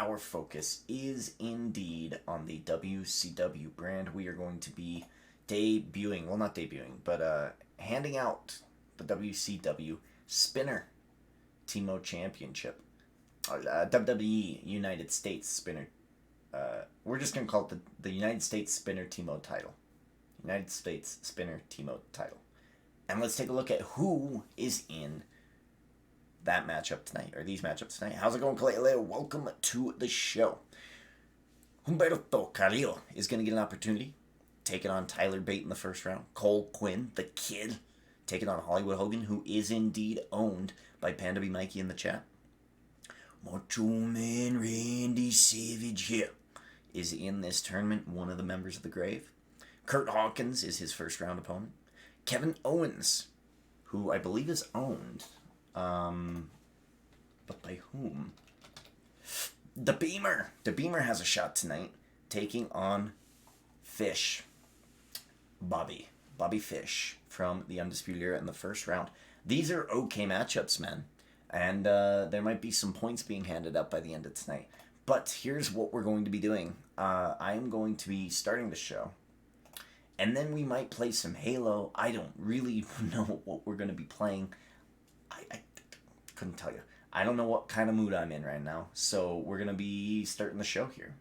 our focus is indeed on the WCW brand. We are going to be debuting, well, not debuting, but handing out the WCW Spinner TMode Championship. WWE United States Spinner. We're just going to call it the United States Spinner TMode title. United States Spinner TMode title. And let's take a look at who is in that matchup tonight, or these matchups tonight. How's it going, Kalele? Welcome to the show. Humberto Carrillo is going to get an opportunity, taking on Tyler Bate in the first round. Cole Quinn, the Kid, taking on Hollywood Hogan, who is indeed owned by Panda B Mikey in the chat. Macho Man Randy Savage here is in this tournament, one of the members of the Grave. Kurt Hawkins is his first round opponent. Kevin Owens, who I believe is owned, but by whom? The Beamer. The Beamer has a shot tonight, taking on Fish. Bobby Fish from the Undisputed Era in the first round. These are okay matchups, man. And there might be some points being handed up by the end of tonight. But here's what we're going to be doing. I am going to be starting the show. And then we might play some Halo. I don't really know what we're going to be playing. I couldn't tell you. I don't know what kind of mood I'm in right now. So we're going to be starting the show here.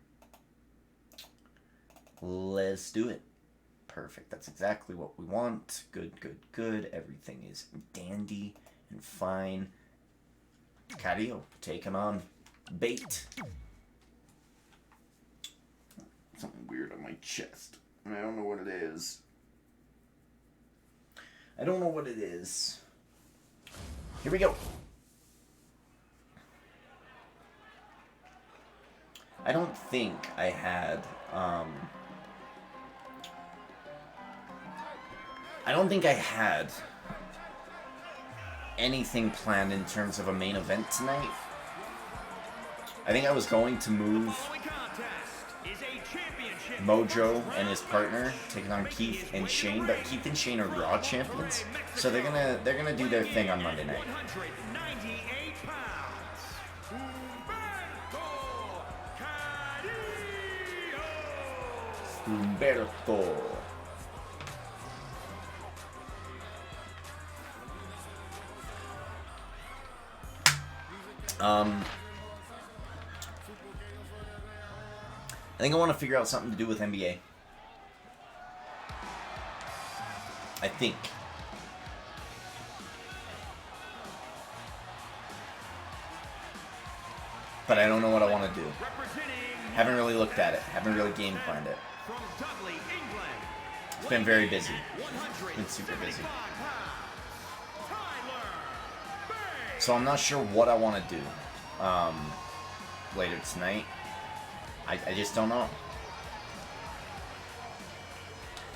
Let's do it. Perfect. That's exactly what we want. Good, good, good. Everything is dandy and fine. Carrillo taking on Bate. Something weird on my chest. I don't know what it is. Here we go. I don't think I had, anything planned in terms of a main event tonight. I think I was going to move Mojo and his partner taking on Keith and Shane, but Keith and Shane are Raw champions, so they're gonna do their thing on Monday night. Humberto. I think I want to figure out something to do with NBA. I think. But I don't know what I want to do. Haven't really looked at it. Haven't really game planned it. It's been very busy. It's been super busy. So I'm not sure what I want to do later tonight. I just don't know.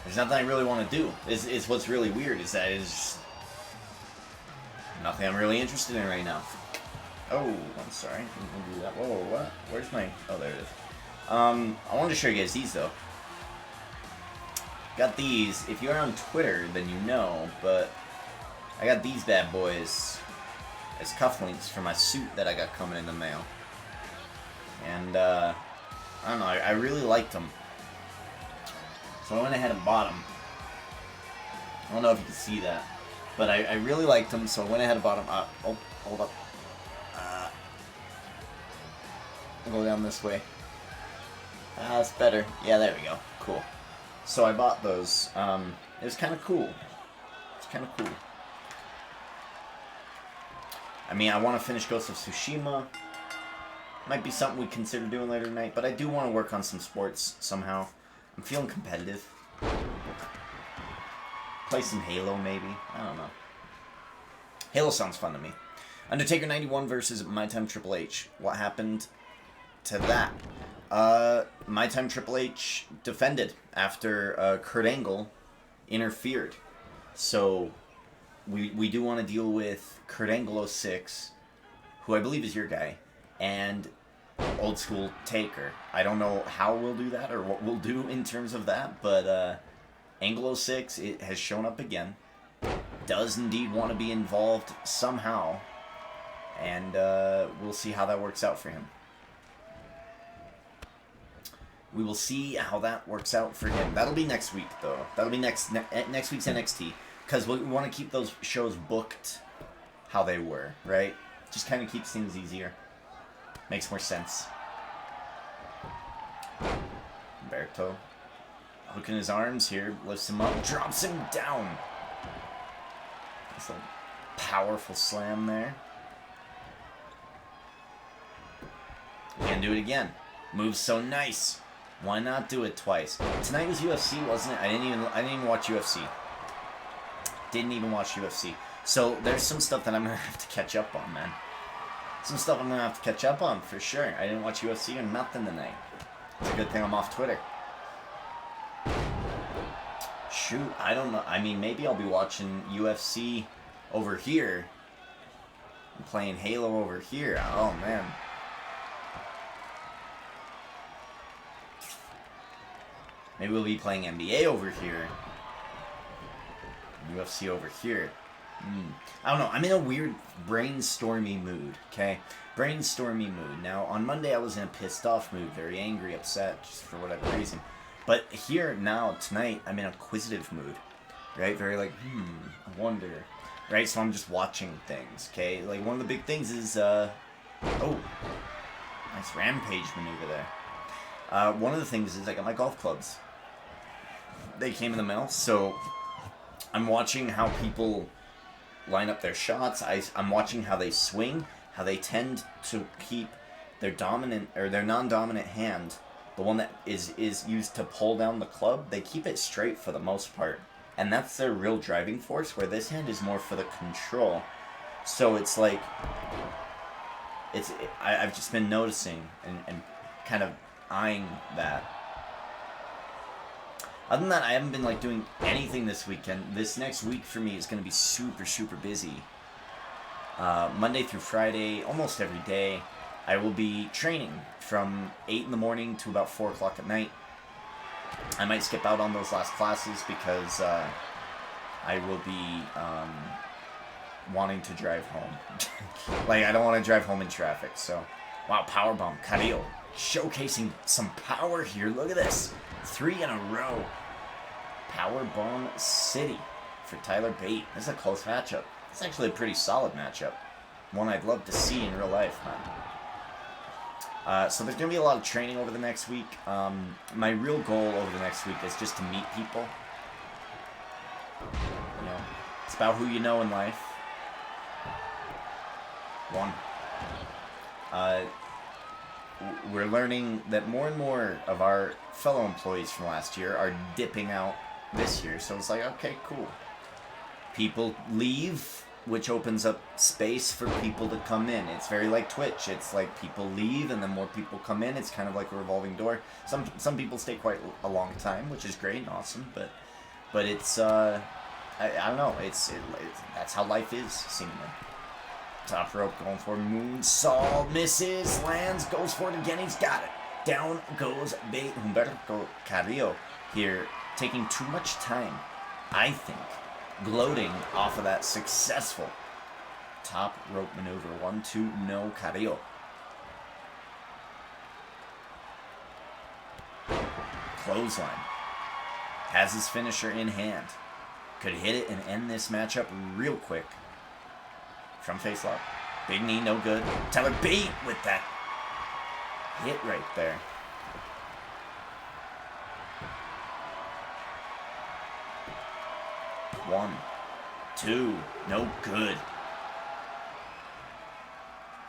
There's nothing I really want to do. Is what's really weird is that it's nothing I'm really interested in right now. Oh, I'm sorry. I'm gonna do that. Whoa, what? Where's my... Oh, there it is. I wanted to show you guys these, though. Got these. If you're on Twitter, then you know, but I got these bad boys as cufflinks for my suit that I got coming in the mail. And, I don't know, I really liked them. So I went ahead and bought them. I don't know if you can see that. But I really liked them, so I went ahead and bought them. Oh, hold up. I'll go down this way. That's better. Yeah, there we go. Cool. So I bought those. It was kind of cool. It's kind of cool. I mean, I want to finish Ghost of Tsushima. Might be something we consider doing later tonight, but I do want to work on some sports somehow. I'm feeling competitive. Play some Halo, maybe. I don't know. Halo sounds fun to me. Undertaker 91 versus My Time Triple H. What happened to that? My Time Triple H defended after Kurt Angle interfered. So we do want to deal with Kurt Angle 06, who I believe is your guy, and Old School Taker. I don't know how we'll do that or what we'll do in terms of that, but Angle 06 it has shown up again. Does indeed want to be involved somehow, and we'll see how that works out for him. We will see how that works out for him. That'll be next week, though. That'll be next week's NXT. Because we want to keep those shows booked how they were, right? Just kind of keeps things easier. Makes more sense. Humberto hooking his arms here, lifts him up, drops him down. That's a powerful slam there. Can do it again. Moves so nice. Why not do it twice? Tonight was UFC, wasn't it? I didn't even watch UFC. Didn't even watch UFC. So there's some stuff that I'm gonna have to catch up on, man. Some stuff I'm gonna have to catch up on for sure. I didn't watch UFC or nothing tonight. It's a good thing I'm off Twitter. Shoot, I don't know. I mean, maybe I'll be watching UFC over here. I'm playing Halo over here. Oh, man. Maybe we'll be playing NBA over here. UFC over here. I don't know. I'm in a weird brainstormy mood, okay? Brainstormy mood. Now, on Monday, I was in a pissed off mood. Very angry, upset, just for whatever reason. But here, now, tonight, I'm in a acquisitive mood, right? Very like, I wonder, right? So I'm just watching things, okay? Like, one of the big things is, oh, nice rampage maneuver there. One of the things is I got my golf clubs. They came in the mail, so I'm watching how people line up their shots. I'm watching how they swing, how they tend to keep their dominant, or their non-dominant hand, the one that is used to pull down the club, they keep it straight for the most part. And that's their real driving force, where this hand is more for the control. So it's like, I've just been noticing and kind of eyeing that. Other than that, I haven't been like doing anything this weekend. This next week for me is going to be super, super busy. Monday through Friday, almost every day, I will be training from 8 in the morning to about 4 o'clock at night. I might skip out on those last classes because I will be wanting to drive home. Like, I don't want to drive home in traffic, so... Wow, powerbomb, Carrillo. Showcasing some power here. Look at this. 3 in a row. Powerbomb City for Tyler Bate. This is a close matchup. It's actually a pretty solid matchup. One I'd love to see in real life, man. So there's going to be a lot of training over the next week. My real goal over the next week is just to meet people. You know, it's about who you know in life. We're learning that more and more of our fellow employees from last year are dipping out this year. So it's like, okay, cool. People leave, which opens up space for people to come in. It's very like Twitch. It's like people leave and then more people come in. It's kind of like a revolving door. Some people stay quite a long time, which is great and awesome. But it's I don't know. It's that's how life is seemingly. Top rope going for moonsault, misses, lands, goes for it again. He's got it. Down goes Humberto Carrillo here, taking too much time, I think, gloating off of that successful top rope maneuver. 1-2, no, Carrillo. Clothesline. Has his finisher in hand. Could hit it and end this matchup real quick. From face lock. Big knee, no good. Tyler Bate with that hit right there. One, two, no good.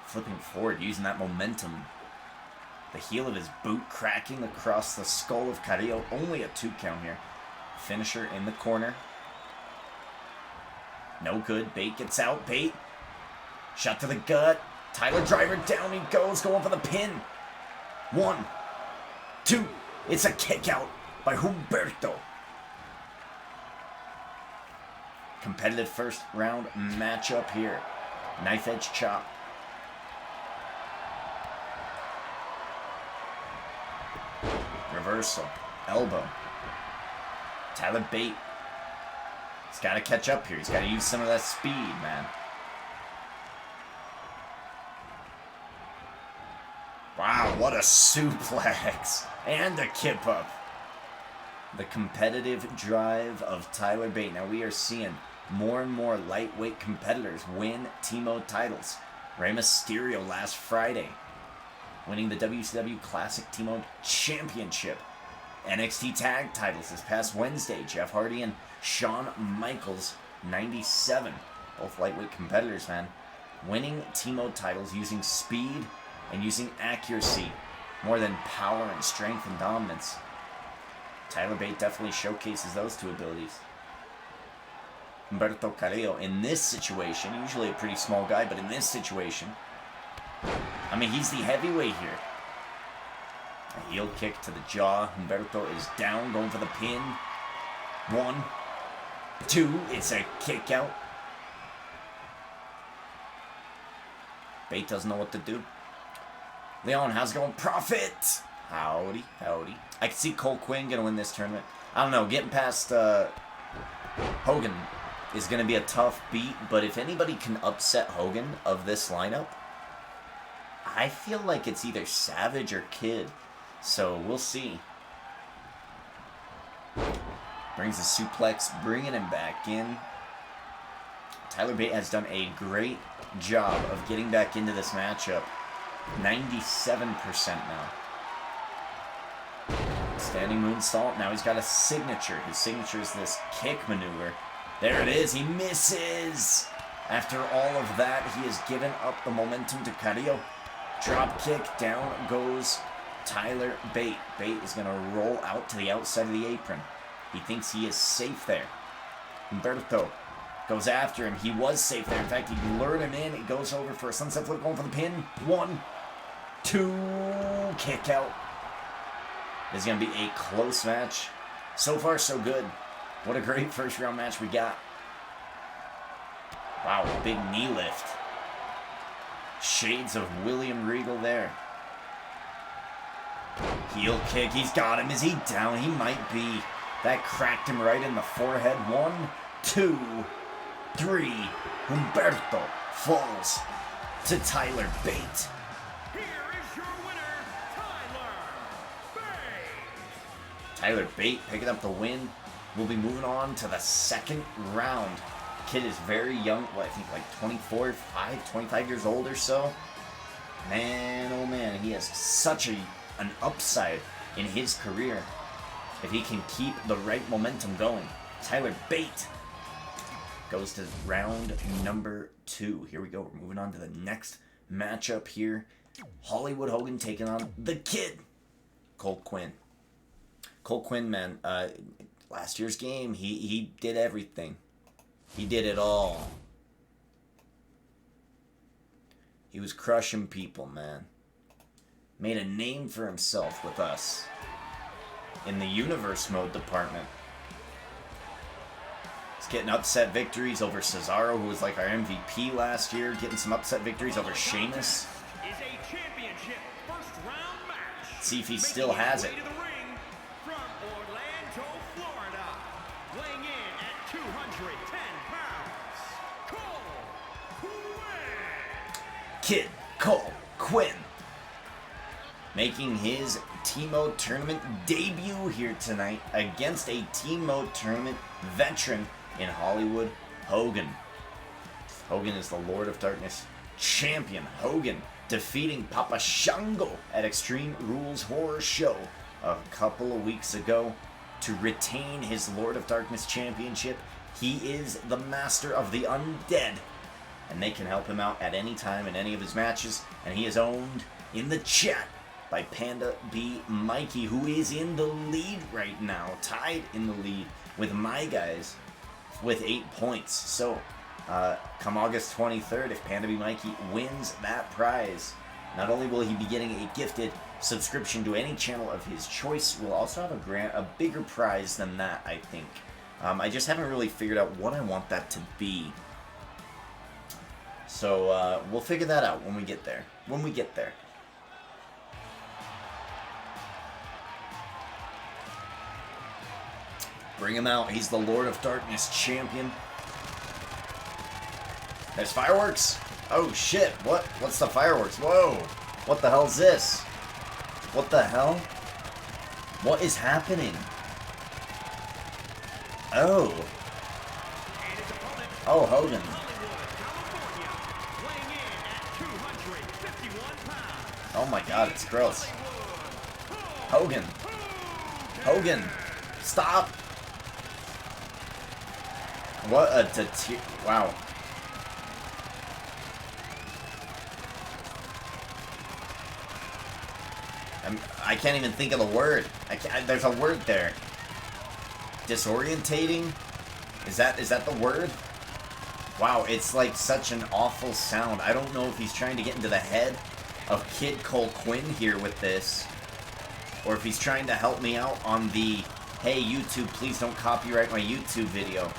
Flipping forward, using that momentum. The heel of his boot cracking across the skull of Carrillo. Only a 2 count here. Finisher in the corner. No good. Bate gets out. Bate. Shot to the gut. Tyler driver down he goes. Going for the pin. 1, 2. It's a kick out by Humberto. Competitive first round matchup here. Knife edge chop. Reversal. Elbow. Tyler Bate. He's got to catch up here. He's got to use some of that speed, man. Wow. Wow, what a suplex. And a kip up. The competitive drive of Tyler Bate. Now we are seeing more and more lightweight competitors win TMode titles. Rey Mysterio last Friday, winning the WCW Classic TMode Championship. NXT Tag titles this past Wednesday. Jeff Hardy and Shawn Michaels, 97. Both lightweight competitors, man. Winning TMode titles using speed and using accuracy more than power and strength and dominance. Tyler Bate definitely showcases those two abilities. Humberto Carrillo, in this situation, usually a pretty small guy, but in this situation, I mean, he's the heavyweight here. A heel kick to the jaw. Humberto is down, going for the pin. 1, 2, it's a kick out. Bate doesn't know what to do. Leon, how's it going? Profit! Howdy, howdy. I can see Cole Quinn gonna win this tournament. I don't know, getting past Hogan is gonna be a tough beat, but if anybody can upset Hogan of this lineup, I feel like it's either Savage or Kid. So we'll see. Brings the suplex, bringing him back in. Tyler Bate has done a great job of getting back into this matchup. 97% now. Standing moonsault. Now he's got a signature. His signature is this kick maneuver. There it is. He misses. After all of that, he has given up the momentum to Carrillo. Drop kick. Down goes Tyler Bate. Bate is going to roll out to the outside of the apron. He thinks he is safe there. Humberto goes after him. He was safe there. In fact, he lured him in. It goes over for a sunset flip, going for the pin. 1, 2, kick out. This is going to be a close match. So far, so good. What a great first round match we got. Wow, big knee lift. Shades of William Regal there. Heel kick. He's got him. Is he down? He might be. That cracked him right in the forehead. 1, 2, 3. Humberto falls to Tyler Bate. Here is your winner, Tyler Bate. Tyler Bate picking up the win. We'll be moving on to the second round. Kid is very young. Well, I think like 24, 25 years old or so. Man, oh man, he has such an upside in his career. If he can keep the right momentum going. Tyler Bate goes to round number 2. Here we go. We're moving on to the next matchup here. Hollywood Hogan taking on the Kid, Cole Quinn. Cole Quinn, man, last year's game, he did everything. He did it all. He was crushing people, man. Made a name for himself with us in the Universe Mode department. He's getting upset victories over Cesaro, who was like our MVP last year. Getting some upset victories over Sheamus. Is a championship first round match. See if he still has it. From Orlando, Florida, weighing in at 210 pounds, Cole Quinn. Kid Cole Quinn making his TMode tournament debut here tonight against a TMode tournament veteran in Hollywood Hogan. Hogan is the Lord of Darkness champion. Hogan defeating Papa Shango at Extreme Rules Horror Show a couple of weeks ago to retain his Lord of Darkness championship. He is the master of the undead, and they can help him out at any time in any of his matches, and he is owned in the chat by Panda B Mikey, who is in the lead right now, tied in the lead with my guys with 8 points. So, come August 23rd, if Panda B Mikey wins that prize, not only will he be getting a gifted subscription to any channel of his choice, we'll also have a bigger prize than that, I think. I just haven't really figured out what I want that to be. So, we'll figure that out when we get there. Bring him out. He's the Lord of Darkness champion. There's fireworks. Oh shit! What's the fireworks? Whoa! What the hell's this? What the hell? What is happening? Oh. Oh, Hogan. Oh my god, it's gross. Hogan. Hogan. Stop. What a wow. I can't even think of the word. There's a word there. Disorientating? Is that the word? Wow, it's like such an awful sound. I don't know if he's trying to get into the head of Kid Cole Quinn here with this, or if he's trying to help me out on the, hey YouTube, please don't copyright my YouTube video.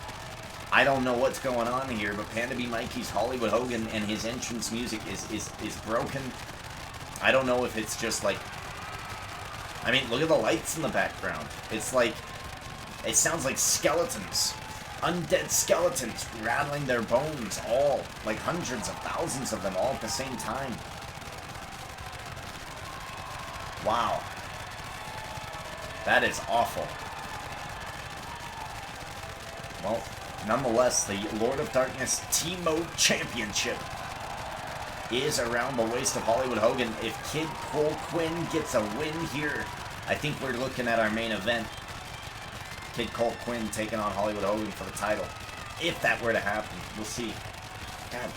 I don't know what's going on here, but Panda B. Mikey's Hollywood Hogan and his entrance music is broken. I don't know if it's just like, I mean, look at the lights in the background. It's like, it sounds like skeletons. Undead skeletons rattling their bones, all, like hundreds of thousands of them all at the same time. Wow. That is awful. Well, nonetheless, the Lord of Darkness TMode Championship is around the waist of Hollywood Hogan. If Kid Cole Quinn gets a win here, I think we're looking at our main event. Kid Cole Quinn taking on Hollywood Hogan for the title. If that were to happen, we'll see. God,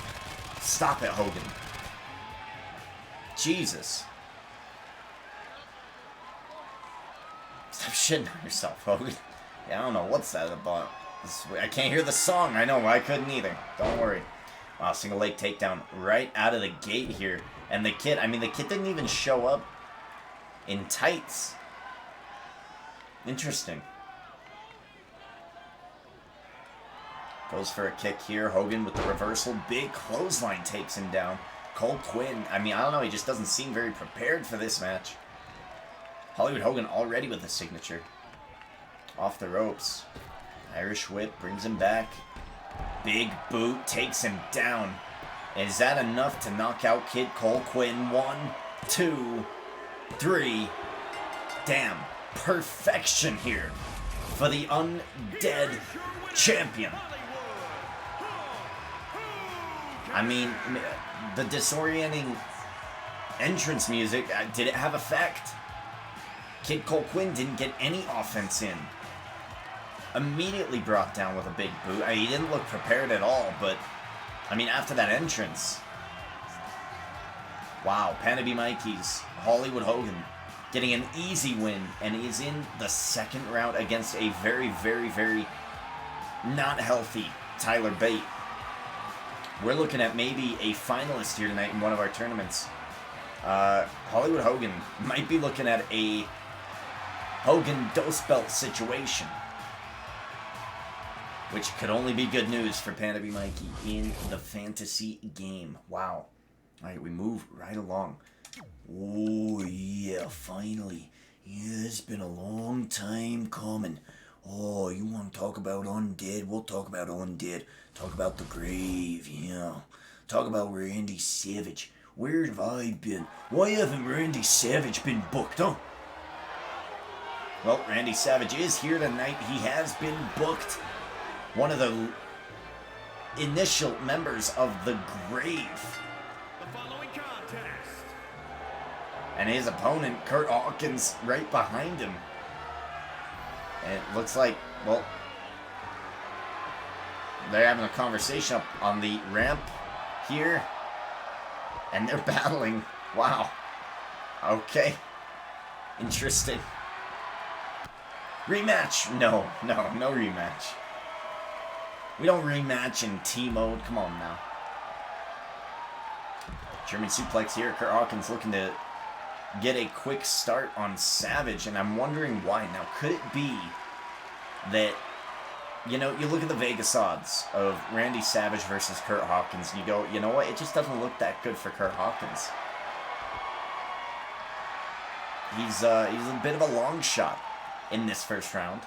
stop it, Hogan. Jesus. Stop shitting on yourself, Hogan. Yeah, I don't know what's that about. I can't hear the song. I know, I couldn't either. Don't worry. Wow, single leg takedown right out of the gate here. And the kid, I mean, the kid didn't even show up in tights. Interesting. Goes for a kick here. Hogan with the reversal. Big clothesline takes him down. Cole Quinn, I mean, I don't know. He just doesn't seem very prepared for this match. Hollywood Hogan already with the signature. Off the ropes. Irish whip brings him back. Big boot takes him down. Is that enough to knock out Kid Cole Quinn? 1, 2, 3. Damn. Perfection here for the undead champion. I mean, the disorienting entrance music, did it have effect? Kid Cole Quinn didn't get any offense in. Immediately brought down with a big boot. I mean, he didn't look prepared at all, but, I mean, after that entrance. Wow, Panda B. Mikey's Hollywood Hogan getting an easy win, and is in the second round against a very, very, very not healthy Tyler Bate. We're looking at maybe a finalist here tonight in one of our tournaments. Hollywood Hogan might be looking at a Hogan Dose Belt situation, which could only be good news for Panda B. Mikey in the fantasy game. Wow. Alright, we move right along. Oh, yeah, finally. Yeah, it's been a long time coming. Oh, you want to talk about undead? We'll talk about undead. Talk about the grave, yeah. Talk about Randy Savage. Where have I been? Why haven't Randy Savage been booked, huh? Well, Randy Savage is here tonight. He has been booked. One of the initial members of the Grave. And his opponent, Kurt Hawkins, right behind him. And it looks like, well, they're having a conversation up on the ramp here. And they're battling. Wow. Okay. Interesting. Rematch. No rematch. We don't rematch in T-Mode. Come on now. German suplex here. Kurt Hawkins looking to get a quick start on Savage, and I'm wondering why. Now, could it be that, you know, you look at the Vegas odds of Randy Savage versus Kurt Hawkins, and you go, you know what, it just doesn't look that good for Kurt Hawkins. He's a bit of a long shot in this first round.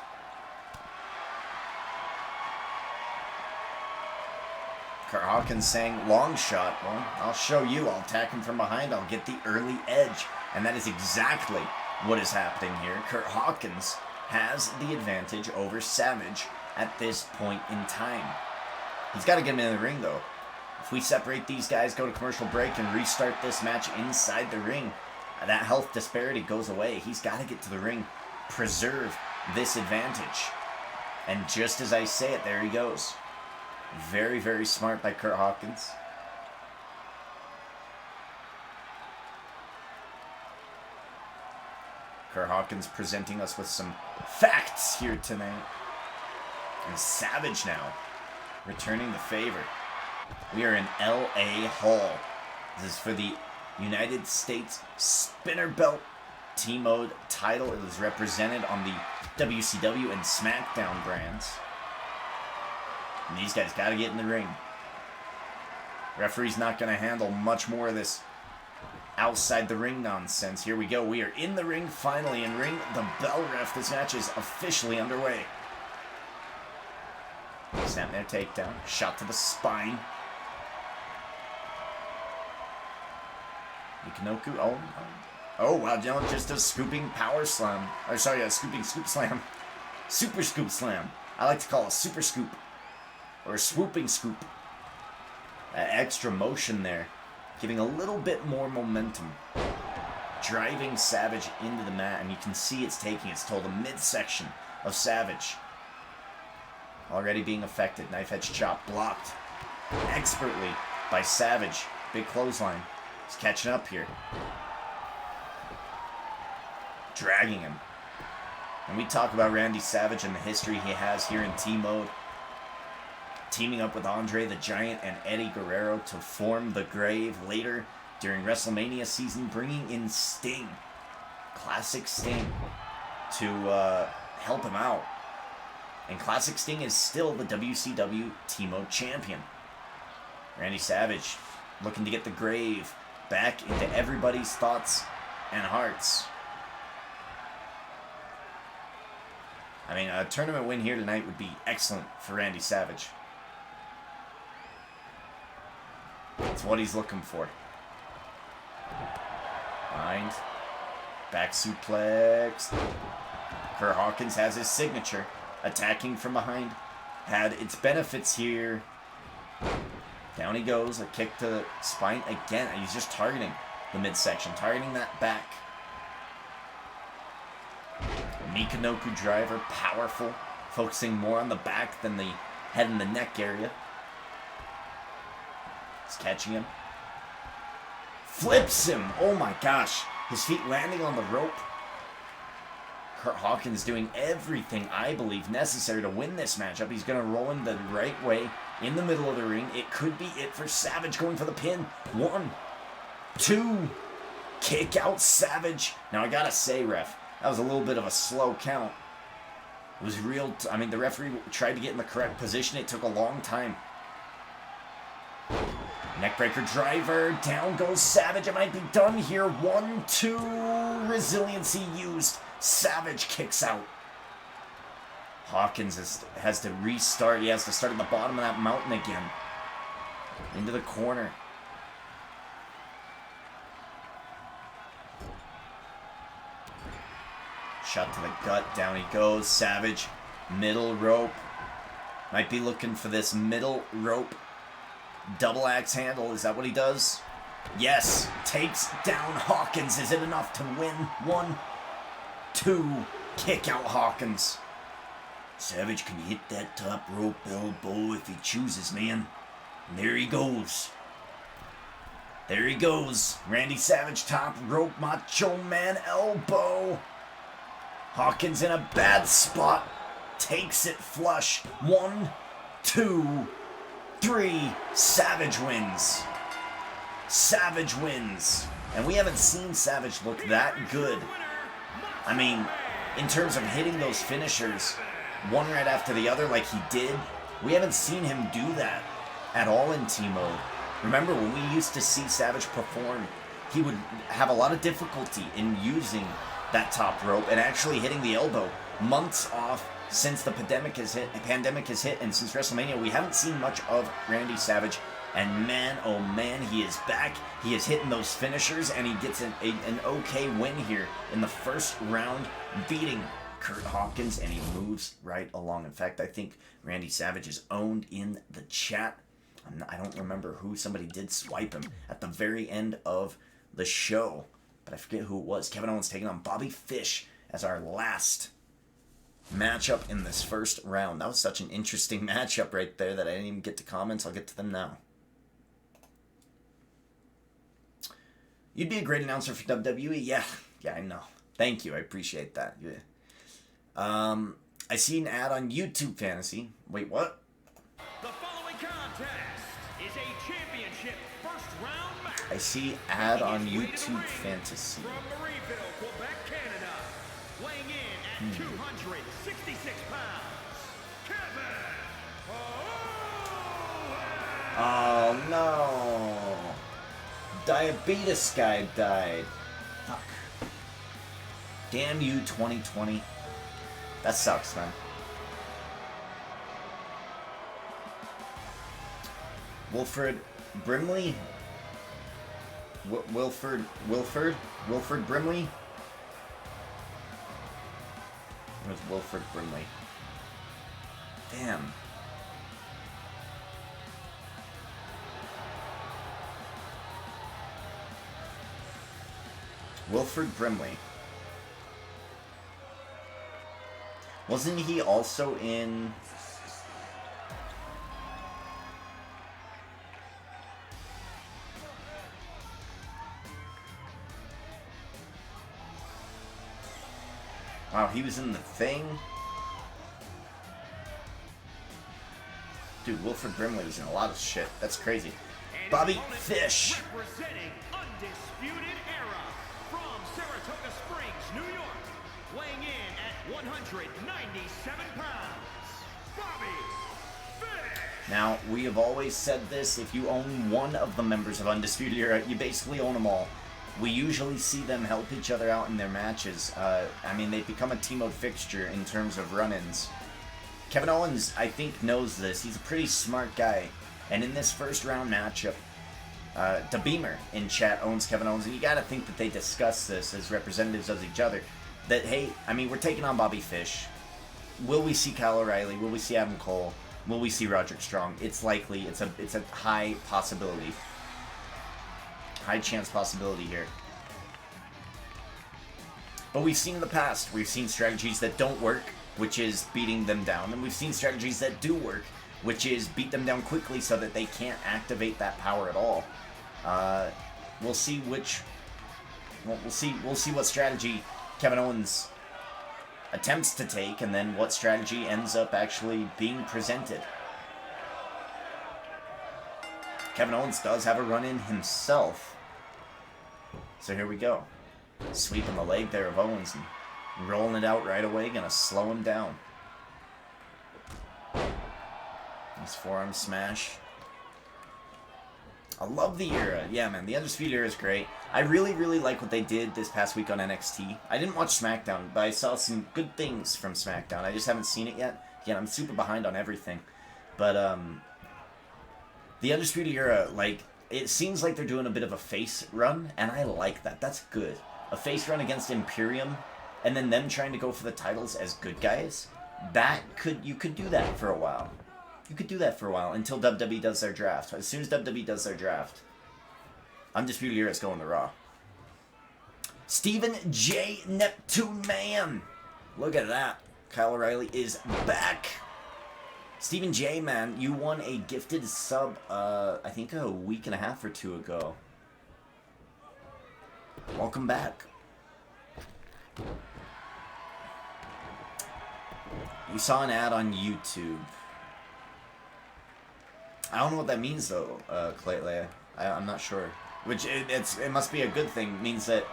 Kurt Hawkins saying long shot. Well, I'll show you. I'll attack him from behind. I'll get the early edge. And that is exactly what is happening here. Kurt Hawkins has the advantage over Savage at this point in time. He's got to get him in the ring, though. If we separate these guys, go to commercial break, and restart this match inside the ring, that health disparity goes away. He's got to get to the ring, preserve this advantage. And just as I say it, there he goes. Very, very smart by Kurt Hawkins. Kurt Hawkins presenting us with some facts here tonight. And Savage now returning the favor. We are in L.A. Hall. This is for the United States Spinner Belt TMode title. It was represented on the WCW and SmackDown brands. And these guys got to get in the ring. Referee's not going to handle much more of this outside the ring nonsense. Here we go. We are in the ring finally, and ring the bell, ref. This match is officially underway. Snap there, takedown. Shot to the spine. Mikinoku. Oh, wow, just a scooping power slam. Or sorry, a scooping scoop slam. Super scoop slam. I like to call it a super scoop. Or a swooping scoop. That extra motion there. Giving a little bit more momentum. Driving Savage into the mat, and you can see it's taking its toll. The midsection of Savage already being affected. Knife edge chop blocked expertly by Savage. Big clothesline. He's catching up here. Dragging him. And we talk about Randy Savage and the history he has here in T-Mode. Teaming up with Andre the Giant and Eddie Guerrero to form the Grave later during WrestleMania season, bringing in Sting. Classic Sting to help him out. And Classic Sting is still the WCW T-Mode champion. Randy Savage looking to get the Grave back into everybody's thoughts and hearts. I mean, a tournament win here tonight would be excellent for Randy Savage. That's what he's looking for. Bind. Back suplex. Kurt Hawkins has his signature. Attacking from behind. Had its benefits here. Down he goes. A kick to the spine again. He's just targeting the midsection. Targeting that back. Mikinoku driver. Powerful. Focusing more on the back than the head and the neck area. He's catching him. Flips him. Oh my gosh. His feet landing on the rope. Kurt Hawkins doing everything, I believe, necessary to win this matchup. He's going to roll in the right way in the middle of the ring. It could be it for Savage going for the pin. 1, 2. Kick out Savage. Now I got to say, ref, that was a little bit of a slow count. It was real. I mean, the referee tried to get in the correct position. It took a long time. Neckbreaker driver. Down goes Savage. It might be done here. 1, 2. Resiliency used. Savage kicks out. Hawkins has to restart. He has to start at the bottom of that mountain again. Into the corner. Shot to the gut. Down he goes. Savage. Middle rope. Might be looking for this middle rope. Double axe handle. Is that what he does? Yes. Takes down Hawkins. Is it enough to win? 1, 2. Kick out Hawkins. Savage can hit that top rope elbow if he chooses, man. And there he goes. There he goes. Randy Savage top rope Macho Man elbow. Hawkins in a bad spot. Takes it flush. 1, 2, 3. Savage wins. Savage wins. And we haven't seen Savage look that good. I mean, in terms of hitting those finishers, one right after the other like he did, we haven't seen him do that at all in T-Mode. Remember, when we used to see Savage perform, he would have a lot of difficulty in using that top rope and actually hitting the elbow. Months off since the pandemic has hit, and since WrestleMania, we haven't seen much of Randy Savage And man, oh man, he is back. He is hitting those finishers, and he gets an okay win here in the first round, beating Kurt Hawkins, and he moves right along. In fact, I think Randy Savage is owned in the chat. I don't remember who. Somebody did swipe him at the very end of the show, but I forget who it was. Kevin Owens taking on Bobby Fish as our last matchup in this first round. That was such an interesting matchup right there that I didn't even get to comments. I'll get to them now. You'd be a great announcer for WWE. Yeah, I know. Thank you. I appreciate that. Yeah. I see an ad on YouTube Fantasy. Wait, what? The following contest is a championship first round match. I see ad on YouTube Fantasy. From Marieville, Quebec, Canada, weighing in at 266 pounds, Kevin Owens. Oh no! Diabetes guy died. Fuck. Damn you, 2020. That sucks, man. Wilfred Brimley? Wilfred Brimley? Where's Wilfred Brimley? Damn. Wilfred Brimley. Wasn't he also in... Wow, he was in The Thing? Dude, Wilfred Brimley was in a lot of shit. That's crazy. Bobby Fish! Representing Undisputed Era from Saratoga Springs, New York, weighing in at 197 pounds, Bobby Fish! Now, we have always said this, if you own one of the members of Undisputed Era, you basically own them all. We usually see them help each other out in their matches. I mean, they've become a TMode fixture in terms of run-ins. Kevin Owens, I think, knows this. He's a pretty smart guy. And in this first round matchup, the Beamer in chat owns Kevin Owens, and you gotta think that they discuss this as representatives of each other. That, hey, I mean, we're taking on Bobby Fish. Will we see Kyle O'Reilly? Will we see Adam Cole? Will we see Roderick Strong? It's likely. It's a high possibility. High chance possibility here. But we've seen in the past, we've seen strategies that don't work, which is beating them down, and we've seen strategies that do work, which is beat them down quickly so that they can't activate that power at all. We'll see which. Well, we'll see what strategy Kevin Owens attempts to take, and then what strategy ends up actually being presented. Kevin Owens does have a run-in himself. So here we go. Sweeping the leg there of Owens and rolling it out right away. Gonna slow him down. Nice forearm smash. I love the era. Yeah, man, the Undisputed Era is great. I really, really like what they did this past week on NXT. I didn't watch SmackDown, but I saw some good things from SmackDown. I just haven't seen it yet. Again, I'm super behind on everything. But, the Undisputed Era, like, it seems like they're doing a bit of a face run, and I like that. That's good. A face run against Imperium, and then them trying to go for the titles as good guys. You could do that for a while. You could do that for a while until WWE does their draft. As soon as WWE does their draft, Undisputed Era is going to Raw. Stephen J. Neptune Man. Look at that. Kyle O'Reilly is back. Stephen J, man, you won a gifted sub, I think a week and a half or two ago. Welcome back. You saw an ad on YouTube. I don't know what that means, though, Claytley. I'm not sure. Which, it must be a good thing. It means that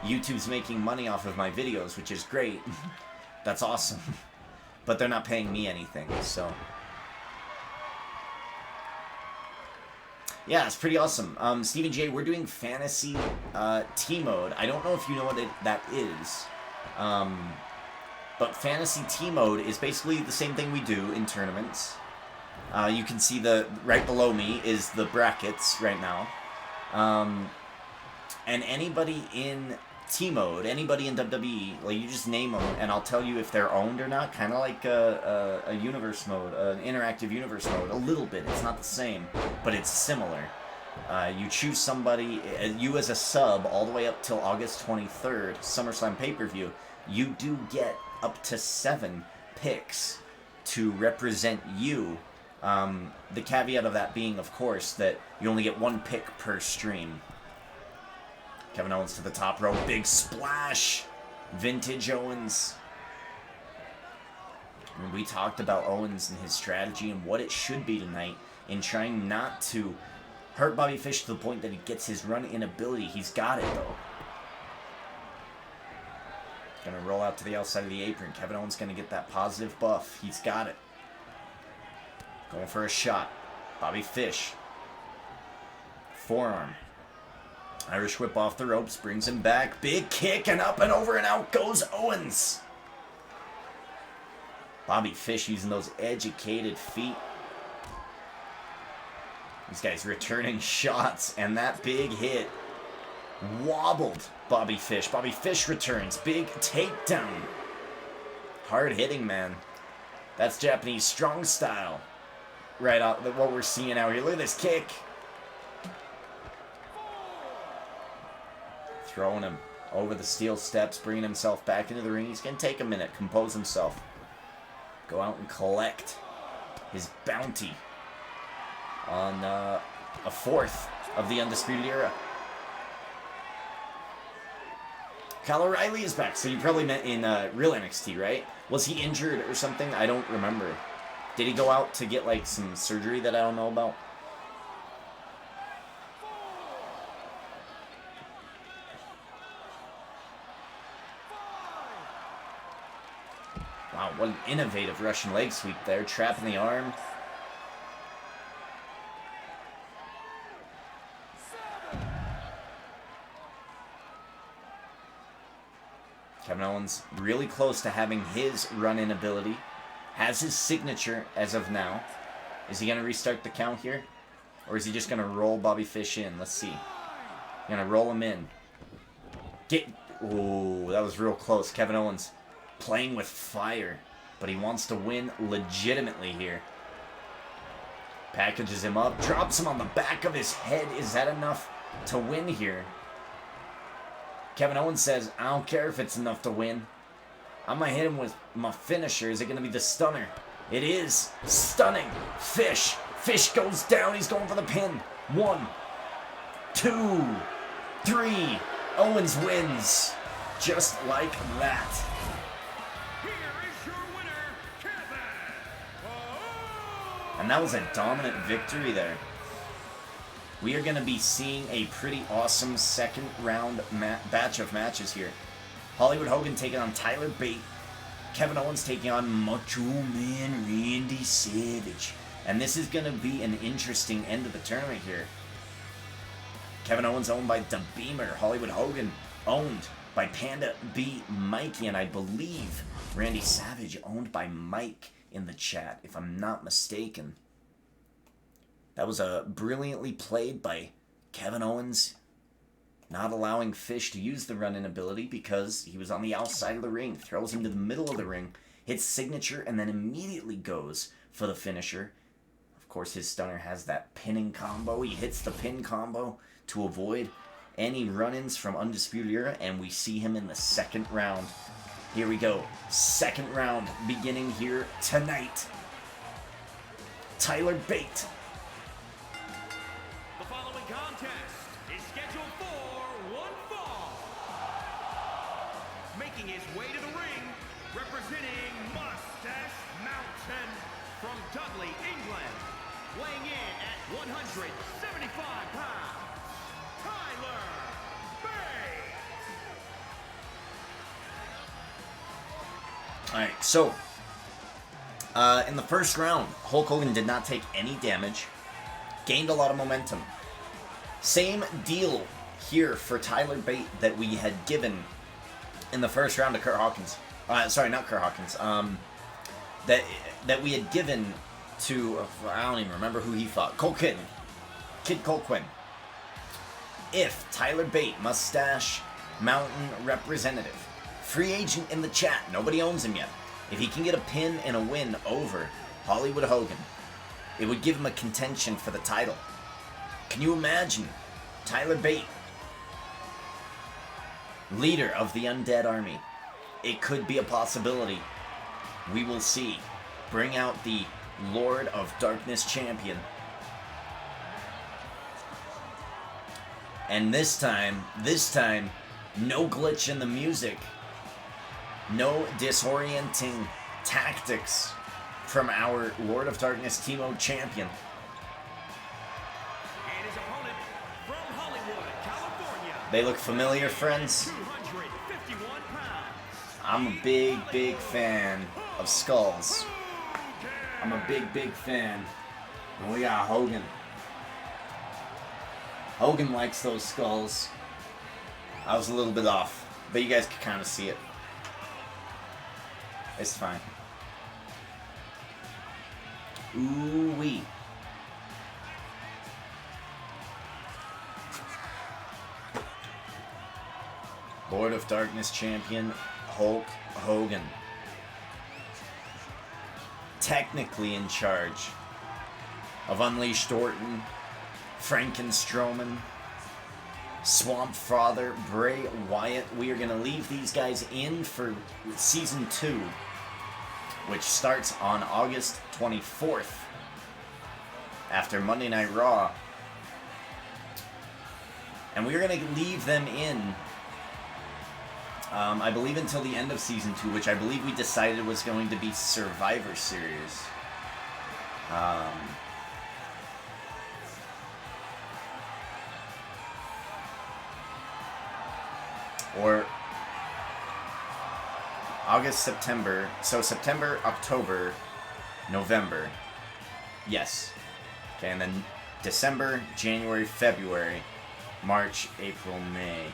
YouTube's making money off of my videos, which is great. That's awesome. But they're not paying me anything, so... Yeah, it's pretty awesome. Stephen J, we're doing Fantasy TMode. I don't know if you know what that is. But Fantasy TMode is basically the same thing we do in tournaments. You can see right below me is the brackets right now. And anybody in TMode, anybody in WWE, like, you just name them, and I'll tell you if they're owned or not. Kind of like a universe mode, an interactive universe mode. A little bit. It's not the same, but it's similar. You choose somebody, you as a sub, all the way up till August 23rd, SummerSlam pay-per-view. You do get up to 7 picks to represent you. The caveat of that being, of course, that you only get 1 pick per stream. Kevin Owens to the top rope. Big splash. Vintage Owens. And we talked about Owens and his strategy and what it should be tonight in trying not to hurt Bobby Fish to the point that he gets his run-in ability. He's got it, though. Gonna roll out to the outside of the apron. Kevin Owens gonna get that positive buff. He's got it. Going for a shot. Bobby Fish. Forearm. Irish whip off the ropes, brings him back. Big kick, and up and over and out goes Owens. Bobby Fish using those educated feet. These guys returning shots, and that big hit wobbled Bobby Fish. Bobby Fish returns. Big takedown. Hard hitting, man. That's Japanese strong style. Right out, what we're seeing out here. Look at this kick. Throwing him over the steel steps, bringing himself back into the ring. He's going to take a minute, compose himself. Go out and collect his bounty on a 4th of the Undisputed Era. Kyle O'Reilly is back, so you probably met in real NXT, right? Was he injured or something? I don't remember. Did he go out to get, like, some surgery that I don't know about? Wow, what an innovative Russian leg sweep there. Trapping the arm. Kevin Owens really close to having his run-in ability. Has his signature as of now. Is he going to restart the count here? Or is he just going to roll Bobby Fish in? Let's see. Going to roll him in. Ooh, that was real close. Kevin Owens playing with fire, but he wants to win legitimately here. Packages him up, drops him on the back of his head. Is that enough to win here? Kevin Owens says, I don't care if it's enough to win. I'm going to hit him with my finisher. Is it going to be the stunner? It is. Stunning. Fish. Fish goes down. He's going for the pin. 1, 2, 3. Owens wins. Just like that. And that was a dominant victory there. We are going to be seeing a pretty awesome second round batch of matches here. Hollywood Hogan taking on Tyler Bate. Kevin Owens taking on Macho Man Randy Savage. And this is going to be an interesting end of the tournament here. Kevin Owens owned by the Beamer. Hollywood Hogan owned by Panda B. Mikey. And I believe Randy Savage owned by Mike in the chat, if I'm not mistaken. That was brilliantly played by Kevin Owens, not allowing Fish to use the run-in ability because he was on the outside of the ring. Throws him to the middle of the ring, hits signature, and then immediately goes for the finisher. Of course, his stunner has that pinning combo. He hits the pin combo to avoid any run-ins from Undisputed Era, and we see him in the second round. Here we go. Second round beginning here tonight. Tyler Bate. The following contest is scheduled for one fall. Making his way to the ring, representing Mustache Mountain from Dudley, England. Weighing in at 175 pounds, Tyler Bate. Alright, so in the first round, Hulk Hogan did not take any damage, gained a lot of momentum. Same deal here for Tyler Bate that we had given in the first round to Kurt Hawkins. Sorry, not Kurt Hawkins. That we had given to, I don't even remember who he fought. Kid Colquhoun. If Tyler Bate, Mustache Mountain representative, free agent in the chat, nobody owns him yet. If he can get a pin and a win over Hollywood Hogan, it would give him a contention for the title. Can you imagine Tyler Bate, leader of the Undead Army? It could be a possibility. We will see. Bring out the Lord of Darkness champion. And this time, no glitch in the music. No disorienting tactics from our Lord of Darkness TMode champion. And his opponent from Hollywood, California. They look familiar, friends. 251 pounds. I'm a big fan of skulls. I'm a big fan. And we got Hogan. Hogan likes those skulls. I was a little bit off, but you guys could kind of see it. It's fine. Ooh-wee. Lord of Darkness champion Hulk Hogan. Technically in charge of Unleashed Orton, Frankenstrowman, Swamp Father, Bray Wyatt. We are going to leave these guys in for Season 2, which starts on August 24th after Monday Night Raw. And we're going to leave them in, I believe, until the end of Season 2, which I believe we decided was going to be Survivor Series. Or August, September. So September, October, November. Yes. Okay, and then December, January, February, March, April, May.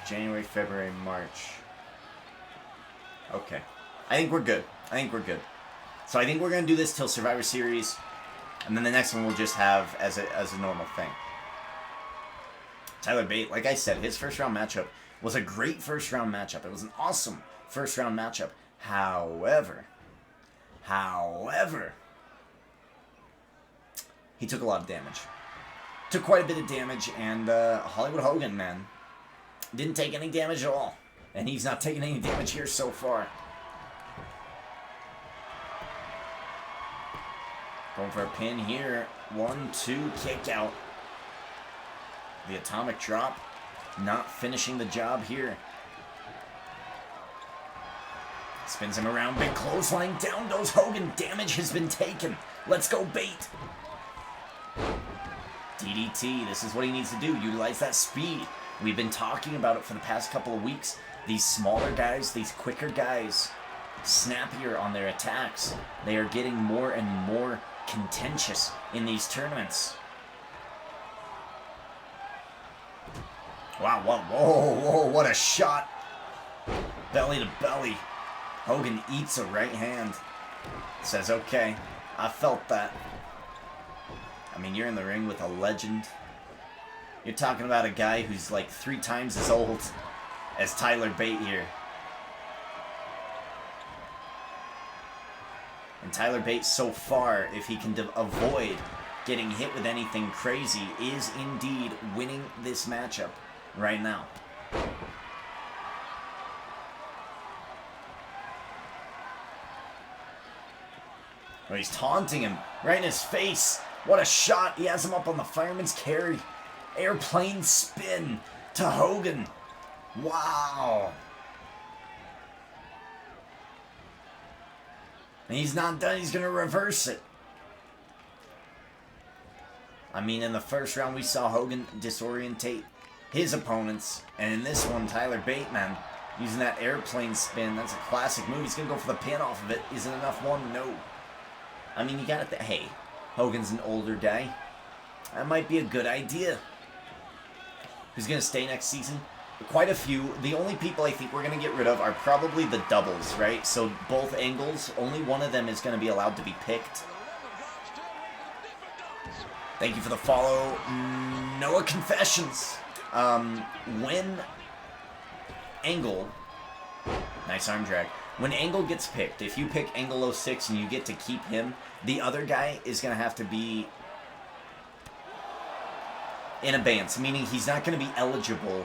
January, February, March. Okay. I think we're good. So I think we're going to do this till Survivor Series, and then the next one we'll just have as a normal thing. Tyler Bate, like I said, his first round matchup was a great first round matchup. It was an awesome first round matchup. However, he took a lot of damage. Took quite a bit of damage, and Hollywood Hogan, man, didn't take any damage at all. And he's not taking any damage here so far. Going for a pin here. 1-2, kick out. The atomic drop, not finishing the job here. Spins him around, big clothesline, down goes Hogan. Damage has been taken. Let's go Bate. DDT, this is what he needs to do. Utilize that speed. We've been talking about it for the past couple of weeks. These smaller guys, these quicker guys, snappier on their attacks. They are getting more and more contentious in these tournaments. Wow, whoa, what a shot. Belly to belly. Hogan eats a right hand. Says, okay, I felt that. I mean, you're in the ring with a legend. You're talking about a guy who's like 3 times as old as Tyler Bate here. And Tyler Bate so far, if he can avoid getting hit with anything crazy, is indeed winning this matchup right now. Oh, he's taunting him right in his face. What a shot. He has him up on the fireman's carry. Airplane spin to Hogan. Wow. And he's not done. He's going to reverse it. I mean, in the first round, we saw Hogan disorientate his opponents. And in this one, Tyler Bate, man, using that airplane spin. That's a classic move. He's going to go for the pin off of it. Is it enough? One? No. I mean, you got it. Hey, Hogan's an older guy. That might be a good idea. Who's going to stay next season? quite a few. The only people I think we're going to get rid of are probably the doubles, right? So both angles, only one of them is going to be allowed to be picked. Thank you for the follow, Noah Confessions. When Angle, nice arm drag. When Angle gets picked, if you pick Angle 06 and you get to keep him, the other guy is going to have to be in abeyance, meaning he's not going to be eligible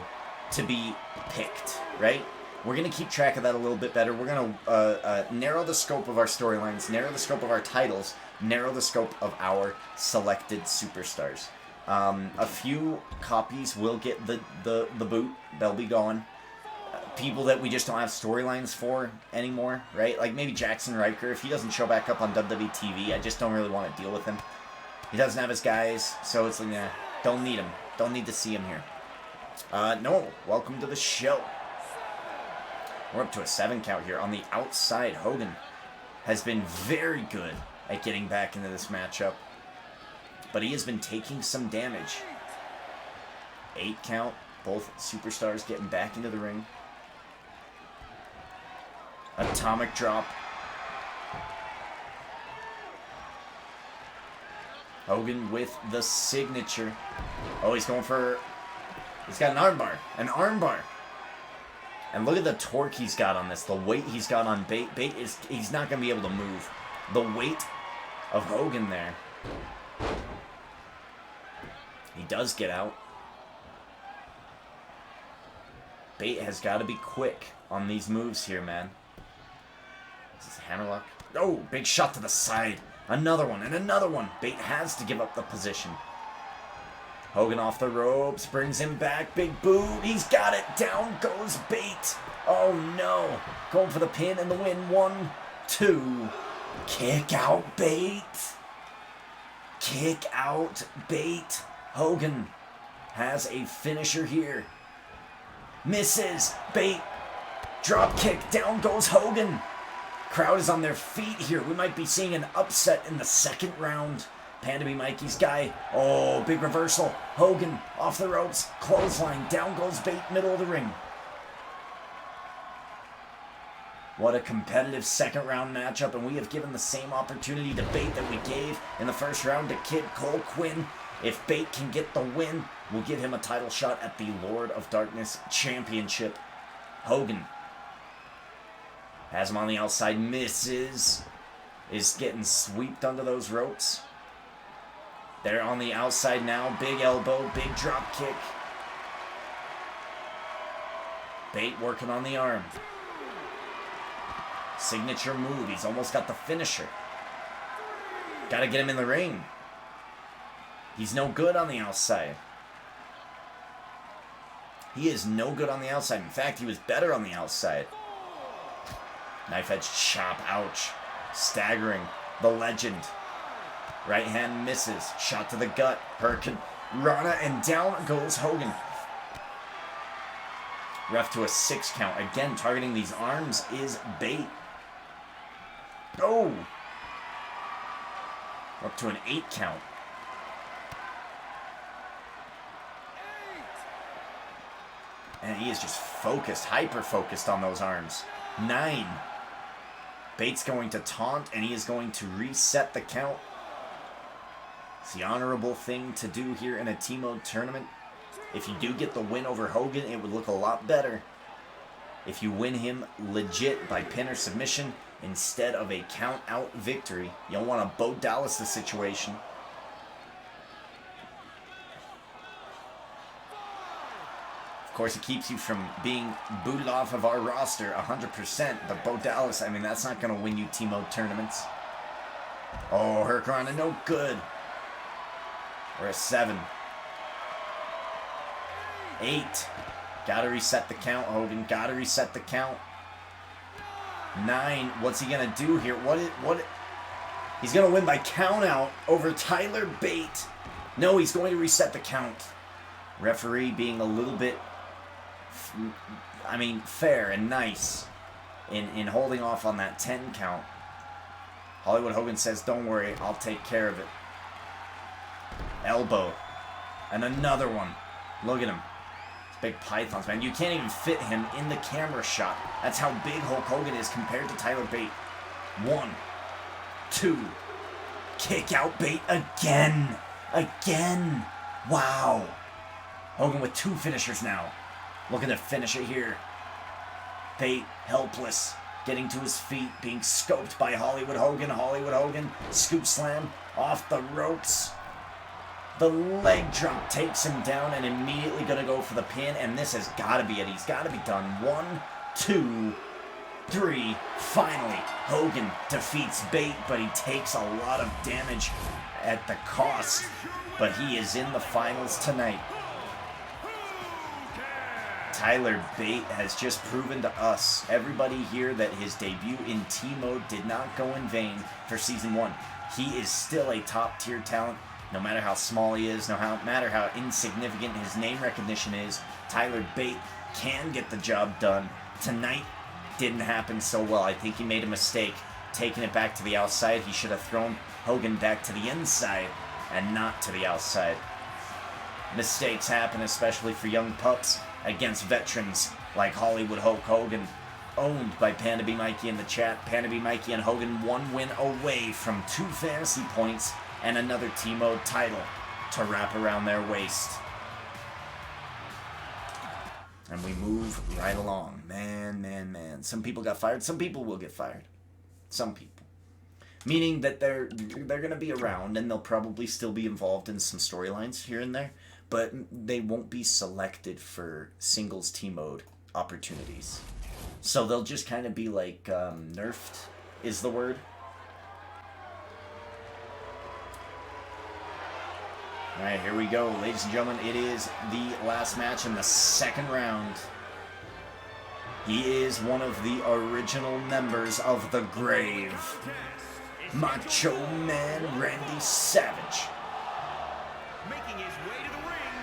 to be picked, right? We're going to keep track of that a little bit better. We're going to narrow the scope of our storylines, narrow the scope of our titles, narrow the scope of our selected superstars. A few copies will get the boot. They'll be gone. People that we just don't have storylines for anymore, right? Like maybe Jackson Riker. If he doesn't show back up on WWE TV, I just don't really want to deal with him. He doesn't have his guys, so it's like, nah, don't need him. Don't need to see him here. No, welcome to the show. We're up to a 7 count here. On the outside, Hogan has been very good at getting back into this matchup, but he has been taking some damage. 8 count, both superstars getting back into the ring. Atomic drop. Hogan with the signature. Oh, he's going for... He's got an armbar. An armbar. And look at the torque he's got on this. The weight he's got on Bate. Bate is... He's not going to be able to move. The weight of Hogan there. He does get out. Bate has got to be quick on these moves here, man. This is hammerlock. Oh, big shot to the side. Another one, and another one. Bate has to give up the position. Hogan off the ropes, brings him back. Big boot. He's got it. Down goes Bate. Oh, no. Going for the pin and the win. 1, 2. Kick out Bate. Kick out Bate. Hogan has a finisher here. Misses. Bate. Drop kick. Down goes Hogan. Crowd is on their feet here. We might be seeing an upset in the 2nd round. Panda be Mikey's guy. Oh, big reversal. Hogan off the ropes. Clothesline. Down goes Bate, middle of the ring. What a competitive 2nd round matchup, and we have given the same opportunity to Bate that we gave in the 1st round to Kid Cole Quinn. If Bate can get the win, we'll give him a title shot at the Lord of Darkness Championship. Hogan has him on the outside, misses, is getting swept under those ropes. They're on the outside now, big elbow, big drop kick. Bate working on the arm. Signature move, he's almost got the finisher. Gotta get him in the ring. He's no good on the outside. He is no good on the outside. In fact, he was better on the outside. Knife edge chop, ouch. Staggering the legend. Right hand misses. Shot to the gut. Hurricane Rana, and down goes Hogan. Ref to a 6 count. Again, targeting these arms is Bate. Oh! We're up to an 8 count. And he is just focused, hyper-focused on those arms. 9. Bate's going to taunt, and he is going to reset the count. It's the honorable thing to do here in a TMode tournament. If you do get the win over Hogan, it would look a lot better if you win him legit by pin or submission instead of a count-out victory. You don't want to Bo Dallas the situation. Of course, it keeps you from being booted off of our roster 100%. But Bo Dallas, I mean, that's not going to win you TMode tournaments. Oh, Hurricane, no good. We're at 7. 8. Gotta reset the count, Hogan. Gotta reset the count. 9. What's he gonna do here? What? He's gonna win by count out over Tyler Bate. No, he's going to reset the count. Referee being a little bit, fair and nice in holding off on that 10 count. Hollywood Hogan says, don't worry, I'll take care of it. Elbow. And another one. Look at him. Big pythons, man. You can't even fit him in the camera shot. That's how big Hulk Hogan is compared to Tyler Bate. 1, 2. Kick out Bate again. Again. Wow. Hogan with 2 finishers now. Looking to finish it here. Bate, helpless. Getting to his feet, being scoped by Hollywood Hogan. Hollywood Hogan, scoop slam off the ropes. The leg drop takes him down and immediately going to go for the pin. And this has got to be it. He's got to be done. 1, 2, 3. Finally, Hogan defeats Bate, but he takes a lot of damage at the cost. But he is in the finals tonight. Tyler Bate has just proven to us, everybody here, that his debut in T-Mode did not go in vain for Season 1. He is still a top-tier talent, no matter how small he is, no matter how insignificant his name recognition is. Tyler Bate can get the job done. Tonight didn't happen so well. I think he made a mistake taking it back to the outside. He should have thrown Hogan back to the inside and not to the outside. Mistakes happen, especially for young pups, against veterans like Hollywood Hulk Hogan, owned by Panda B Mikey in the chat. Panda B Mikey and Hogan 1 win away from 2 fantasy points and another T-Mode title to wrap around their waist. And we move right along. Man. Some people got fired. Some people will get fired. Some people. Meaning that they're going to be around and they'll probably still be involved in some storylines here and there. But they won't be selected for singles T-Mode opportunities. So they'll just kind of be like, nerfed is the word. Alright, here we go. Ladies and gentlemen, it is the last match in the second round. He is one of the original members of The Grave. Macho Man Randy Savage. Making his way to the ring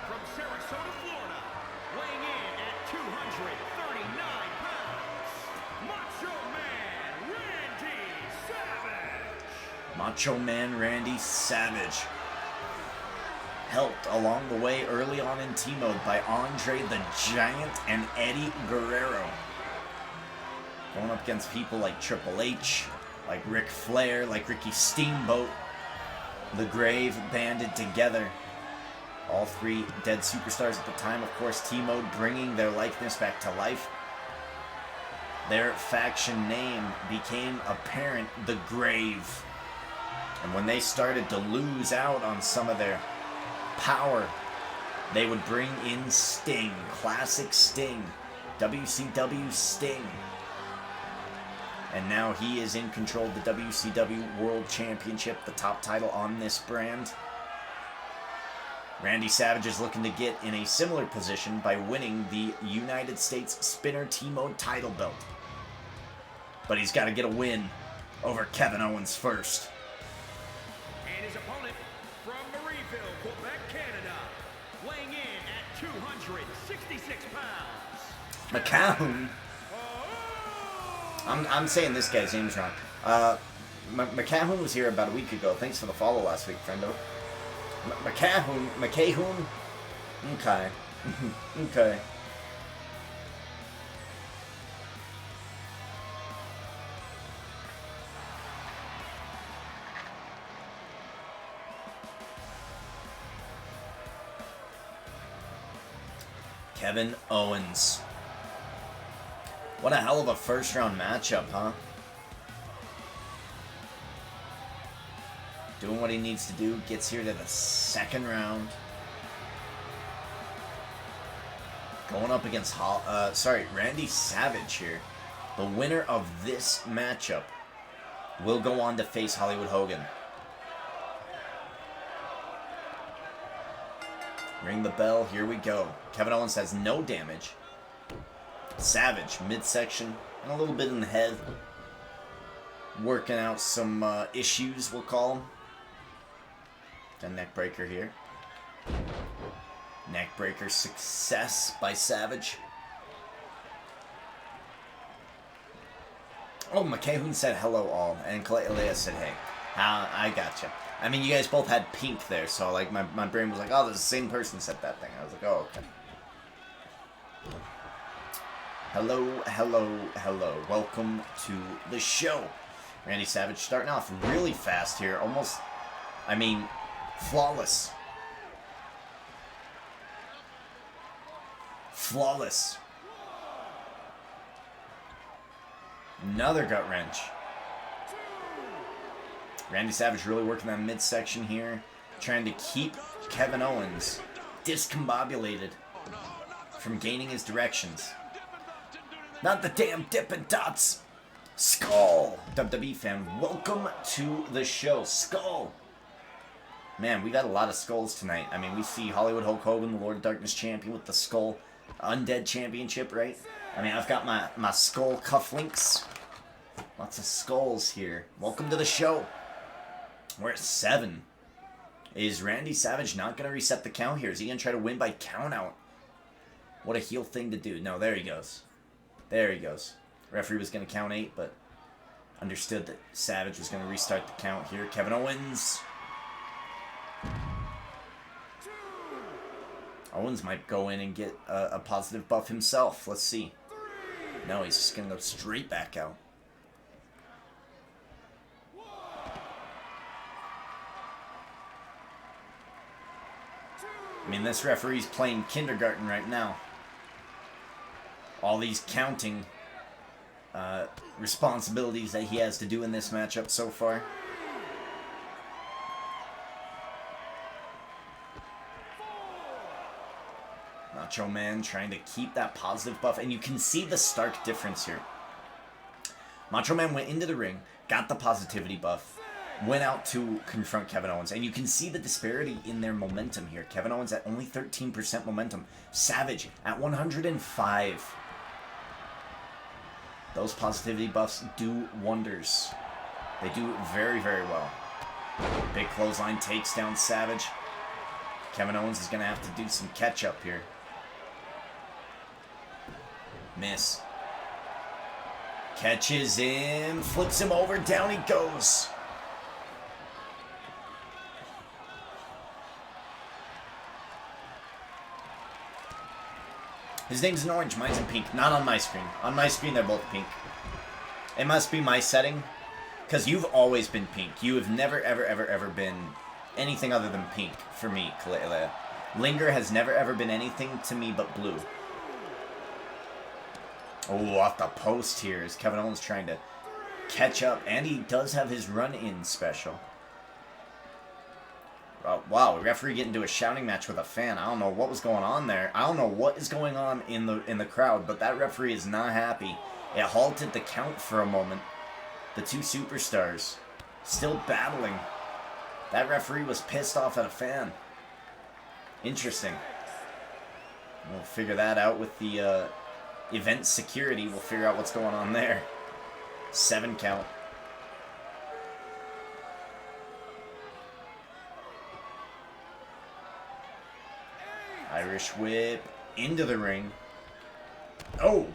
from Sarasota, Florida, weighing in at 239 pounds, Macho Man Randy Savage. Macho Man Randy Savage. Helped along the way early on in T-Mode by Andre the Giant and Eddie Guerrero. Going up against people like Triple H, like Ric Flair, like Ricky Steamboat. The Grave banded together. All 3 dead superstars at the time. Of course, T-Mode bringing their likeness back to life. Their faction name became apparent, The Grave. And when they started to lose out on some of their power, they would bring in Sting. Classic Sting. WCW Sting. And now he is in control of the WCW World Championship, the top title on this brand. Randy Savage is looking to get in a similar position by winning the United States Spinner T-Mode title belt. But he's got to get a win over Kevin Owens first. And his opponent from Marieville, Quebec, Canada, weighing in at 266 pounds. McCahoon. I'm saying this guy's name's wrong. McCahoon was here about a week ago. Thanks for the follow last week, friendo. McCahoon? Okay. Okay. Kevin Owens. What a hell of a first-round matchup, huh? Doing what he needs to do, gets here to the second round. Going up against Randy Savage here. The winner of this matchup will go on to face Hollywood Hogan. Ring the bell, here we go. Kevin Owens has no damage. Savage, midsection, and a little bit in the head. Working out some issues, we'll call them. A neck breaker here. Neck breaker success by Savage. Oh, McCahoon said hello all, and Kalea said hey. I gotcha. I mean, you guys both had pink there, so like my brain was like, oh, the same person said that thing. I was like, oh, okay. Hello, hello, hello. Welcome to the show. Randy Savage starting off really fast here. Almost, flawless. Flawless. Another gut wrench. Randy Savage really working that midsection here. Trying to keep Kevin Owens discombobulated from gaining his directions. Not the damn Dippin' Dots. Skull. WWE fan, welcome to the show. Skull. Man, we got a lot of skulls tonight. I mean, we see Hollywood Hulk Hogan, the Lord of Darkness champion with the Skull Undead Championship, right? I mean, I've got my Skull cufflinks. Lots of skulls here. Welcome to the show. We're at 7. Is Randy Savage not going to reset the count here? Is he going to try to win by count out? What a heel thing to do. No, there he goes. There he goes. Referee was going to count 8, but understood that Savage was going to restart the count here. Kevin Owens. Owens might go in and get a positive buff himself. Let's see. No, he's just going to go straight back out. I mean, this referee's playing kindergarten right now. All these counting responsibilities that he has to do in this matchup so far. Macho Man trying to keep that positive buff, and you can see the stark difference here. Macho Man went into the ring, got the positivity buff, went out to confront Kevin Owens, and you can see the disparity in their momentum here. Kevin Owens at only 13% momentum. Savage at 105. Those positivity buffs do wonders. They do very, very well. Big clothesline takes down Savage. Kevin Owens is going to have to do some catch-up here. Miss. Catches him, flips him over, down he goes. His name's in orange, mine's in pink. Not on my screen. On my screen, they're both pink. It must be my setting, because you've always been pink. You have never, ever, ever, ever been anything other than pink for me, Kalea. Linger has never, ever been anything to me but blue. Oh, off the post here is Kevin Owens trying to catch up, and he does have his run-in special. Wow, a referee getting into a shouting match with a fan. I don't know what was going on there. I don't know what is going on in the crowd, but that referee is not happy. It halted the count for a moment. The two superstars still battling. That referee was pissed off at a fan. Interesting. We'll figure that out with the event security. We'll figure out what's going on there. 7 count. Irish whip into the ring. Oh!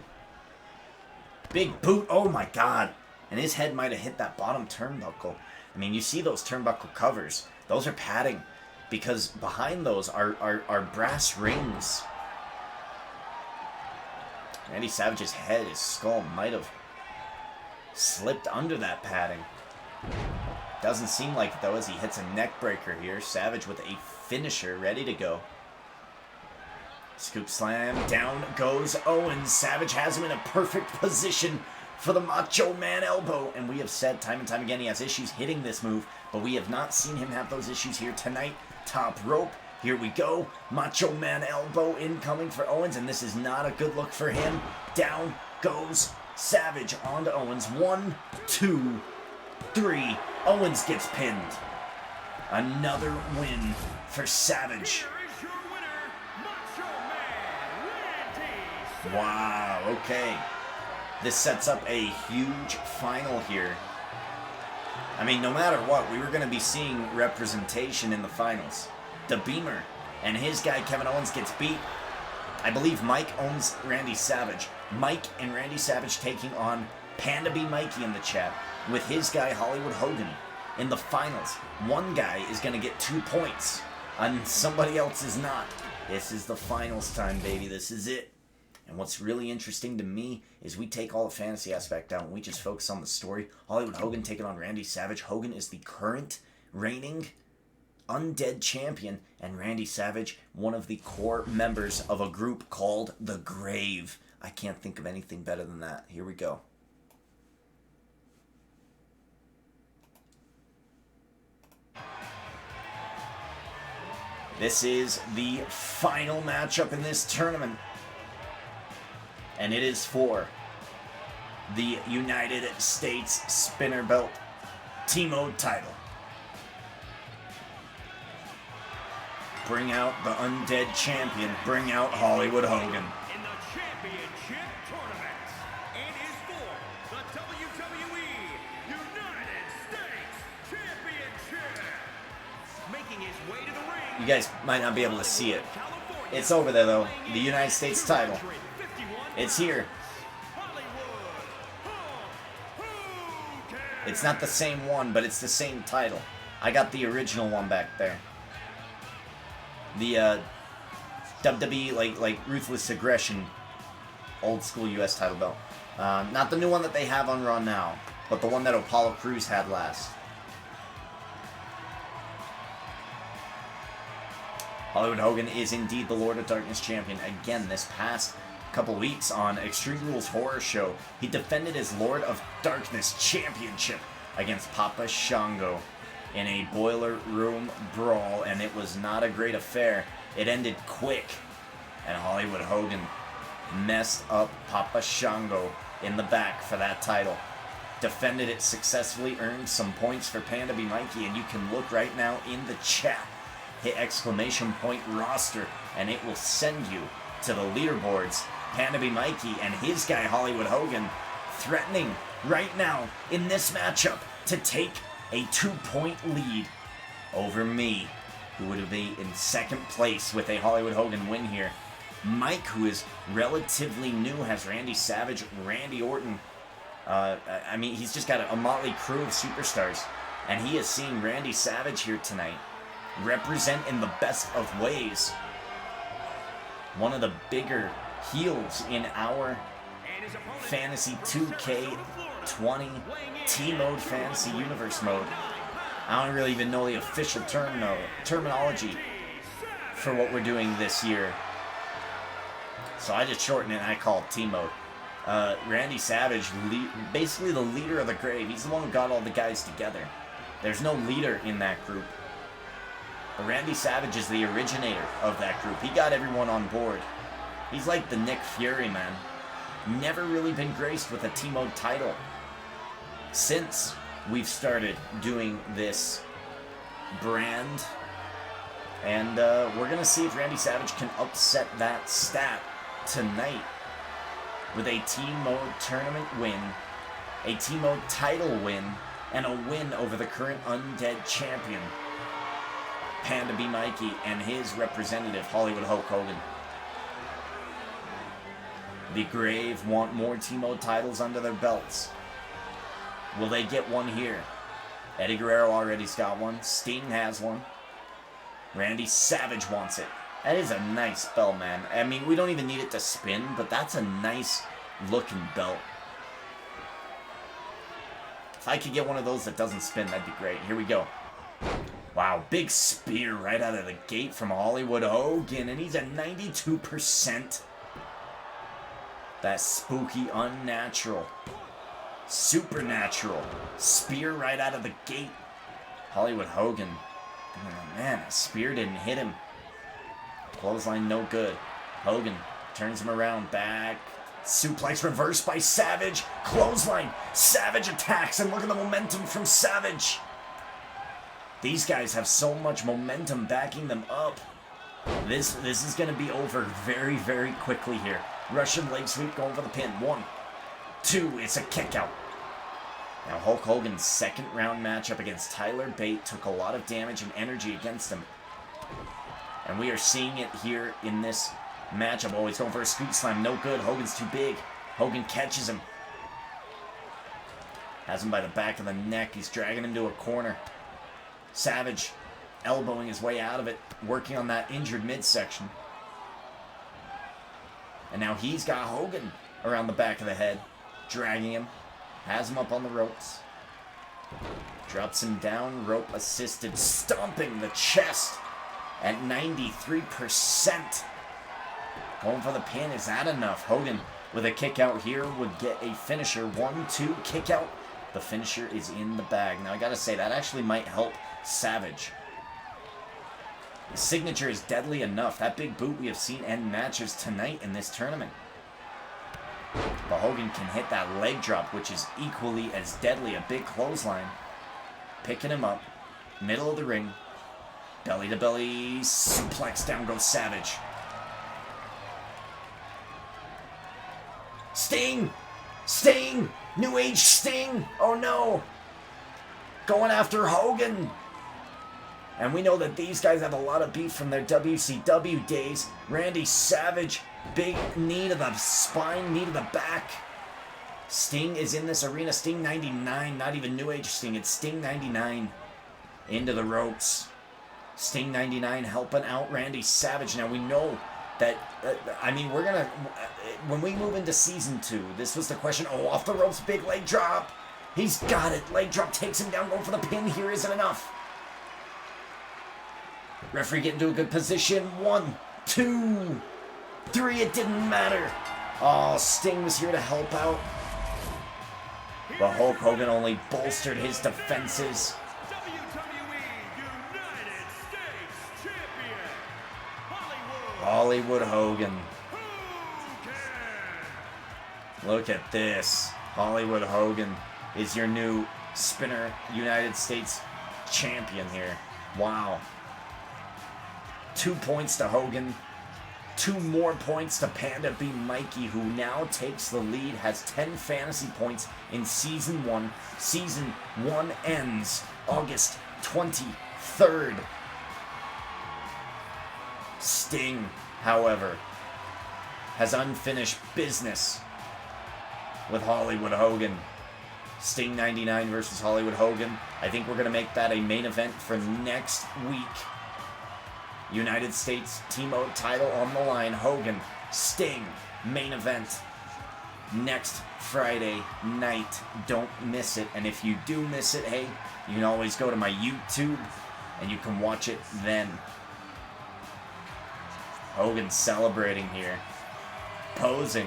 Big boot. Oh my god. And his head might have hit that bottom turnbuckle. I mean, you see those turnbuckle covers. Those are padding. Because behind those are brass rings. Randy Savage's head, his skull, might have slipped under that padding. Doesn't seem like it, though, as he hits a neck breaker here. Savage with a finisher ready to go. Scoop slam. Down goes Owens. Savage has him in a perfect position for the Macho Man elbow. And we have said time and time again he has issues hitting this move, but we have not seen him have those issues here tonight. Top rope. Here we go. Macho Man elbow incoming for Owens, and this is not a good look for him. Down goes Savage onto Owens. 1, 2, 3. Owens gets pinned. Another win for Savage. Wow, okay. This sets up a huge final here. I mean, no matter what, we were going to be seeing representation in the finals. The Beamer and his guy Kevin Owens gets beat. I believe Mike owns Randy Savage. Mike and Randy Savage taking on Panda B Mikey in the chat with his guy Hollywood Hogan in the finals. One guy is going to get 2 points and somebody else is not. This is the finals time, baby. This is it. And what's really interesting to me is we take all the fantasy aspect out and we just focus on the story. Hollywood Hogan taking on Randy Savage. Hogan is the current reigning undead champion, and Randy Savage, one of the core members of a group called The Grave. I can't think of anything better than that. Here we go. This is the final matchup in this tournament. And it is for the United States Spinner Belt TMode title. Bring out the undead champion. Bring out Hollywood Hogan. In the championship tournament. And is for the WWE United States Championship. Making his way to the ring. You guys might not be able to see it. It's over there though. The United States title. It's here. It's not the same one, but it's the same title. I got the original one back there. The WWE like Ruthless Aggression old school US title belt. Not the new one that they have on Raw now, but the one that Apollo Crews had last. Hollywood Hogan is indeed the Lord of Darkness champion again this past couple weeks on Extreme Rules Horror Show. He defended his Lord of Darkness championship against Papa Shango in a boiler room brawl, and it was not a great affair. It ended quick, and Hollywood Hogan messed up Papa Shango in the back for that title. Defended it successfully, earned some points for Panda B Mikey, and you can look right now in the chat. Hit exclamation point roster, and it will send you to the leaderboards. Panda B Mikey and his guy Hollywood Hogan threatening right now in this matchup to take a 2-point lead over me, who would be in second place with a Hollywood Hogan win here. Mike, who is relatively new, has Randy Savage, Randy Orton. I mean, he's just got a motley crew of superstars, and he is seeing Randy Savage here tonight represent in the best of ways one of the bigger heels in our Fantasy 2K20 T-Mode Fantasy Universe mode. I don't really even know the official terminology for what we're doing this year, so I just shorten it and I call it T-Mode. Randy Savage, basically the leader of the Grave. He's the one who got all the guys together. There's no leader in that group. But Randy Savage is the originator of that group. He got everyone on board. He's like the Nick Fury, man. Never really been graced with a T-Mode title since we've started doing this brand. And we're going to see if Randy Savage can upset that stat tonight with a T-Mode tournament win, a T-Mode title win, and a win over the current undead champion, Panda B Mikey, and his representative, Hollywood Hulk Hogan. The Grave want more T-Mode titles under their belts. Will they get one here? Eddie Guerrero already's got one. Sting has one. Randy Savage wants it. That is a nice belt, man. I mean, we don't even need it to spin, but that's a nice looking belt. If I could get one of those that doesn't spin, that'd be great. Here we go. Wow, big spear right out of the gate from Hollywood Hogan, and he's at 92%. That spooky, unnatural, supernatural spear right out of the gate. Hollywood Hogan. Oh, man, a spear didn't hit him. Clothesline no good. Hogan turns him around, back. Suplex reversed by Savage. Clothesline. Savage attacks, and look at the momentum from Savage. These guys have so much momentum backing them up. This is going to be over very, very quickly here. Russian leg sweep going for the pin. 1, 2, it's a kick out. Now Hulk Hogan's second round matchup against Tyler Bate took a lot of damage and energy against him. And we are seeing it here in this matchup. Oh, he's going for a scoop slam. No good. Hogan's too big. Hogan catches him. Has him by the back of the neck. He's dragging him to a corner. Savage elbowing his way out of it, working on that injured midsection. And now he's got Hogan around the back of the head, dragging him, has him up on the ropes, drops him down, rope assisted, stomping the chest at 93%. Going for the pin, is that enough? Hogan with a kick out here would get a finisher. 1, 2, kick out. The finisher is in the bag. Now I gotta say, that actually might help Savage. His signature is deadly enough. That big boot we have seen end matches tonight in this tournament. But Hogan can hit that leg drop, which is equally as deadly. A big clothesline. Picking him up. Middle of the ring. Belly to belly. Suplex. Down goes Savage. Sting! Sting! New Age Sting! Oh no! Going after Hogan! And we know that these guys have a lot of beef from their WCW days. Randy Savage, big knee to the spine, knee to the back. Sting is in this arena. Sting 99, not even New Age Sting. It's Sting 99. Into the ropes. Sting 99 helping out Randy Savage. Now we know that, we're going to, when we move into season 2, this was the question. Oh, off the ropes, big leg drop. He's got it. Leg drop takes him down, going for the pin here. Isn't enough. Referee getting to a good position. 1, 2, 3. It didn't matter. Oh, Sting was here to help out. But Hulk Hogan only bolstered his defenses. Hollywood Hogan. Look at this. Hollywood Hogan is your new Spinner United States champion here. Wow. 2 points to Hogan. 2 more points to Panda B. Mikey, who now takes the lead, has 10 fantasy points in Season 1. Season 1 ends August 23rd. Sting, however, has unfinished business with Hollywood Hogan. Sting 99 versus Hollywood Hogan. I think we're going to make that a main event for next week. United States TMode title on the line. Hogan, Sting, main event next Friday night. Don't miss it. And if you do miss it, hey, you can always go to my YouTube and you can watch it then. Hogan celebrating here, posing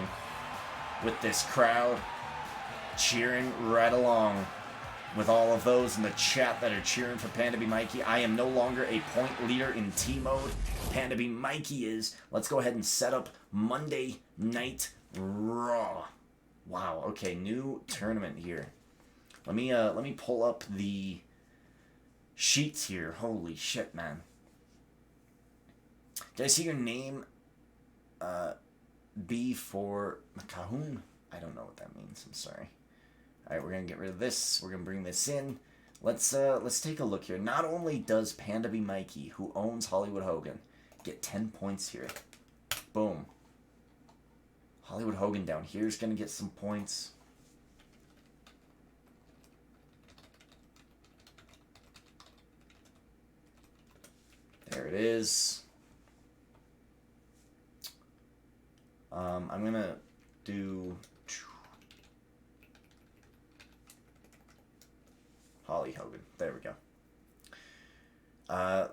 with this crowd, cheering right along with all of those in the chat that are cheering for Panda B. Mikey. I am no longer a point leader in T-Mode. Panda B. Mikey is. Let's go ahead and set up Monday Night Raw. Wow, okay, new tournament here. Let me pull up the sheets here. Holy shit, man. Did I see your name be for Cahoon? I don't know what that means. I'm sorry. All right, we're gonna get rid of this. We're gonna bring this in. Let's take a look here. Not only does Panda B. Mikey, who owns Hollywood Hogan, get 10 points here. Boom. Hollywood Hogan down here is gonna get some points. There it is. I'm gonna do Holly Hogan. There we go.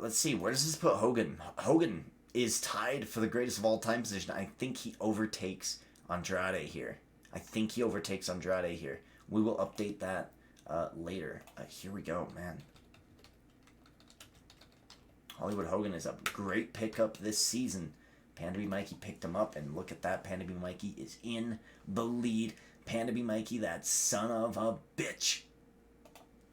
Let's see. Where does this put Hogan? Hogan is tied for the greatest of all time position. I think he overtakes Andrade here. We will update that later. Here we go, man. Hollywood Hogan is a great pickup this season. Panda B. Mikey picked him up, and look at that. Panda B. Mikey is in the lead. Panda B. Mikey, that son of a bitch.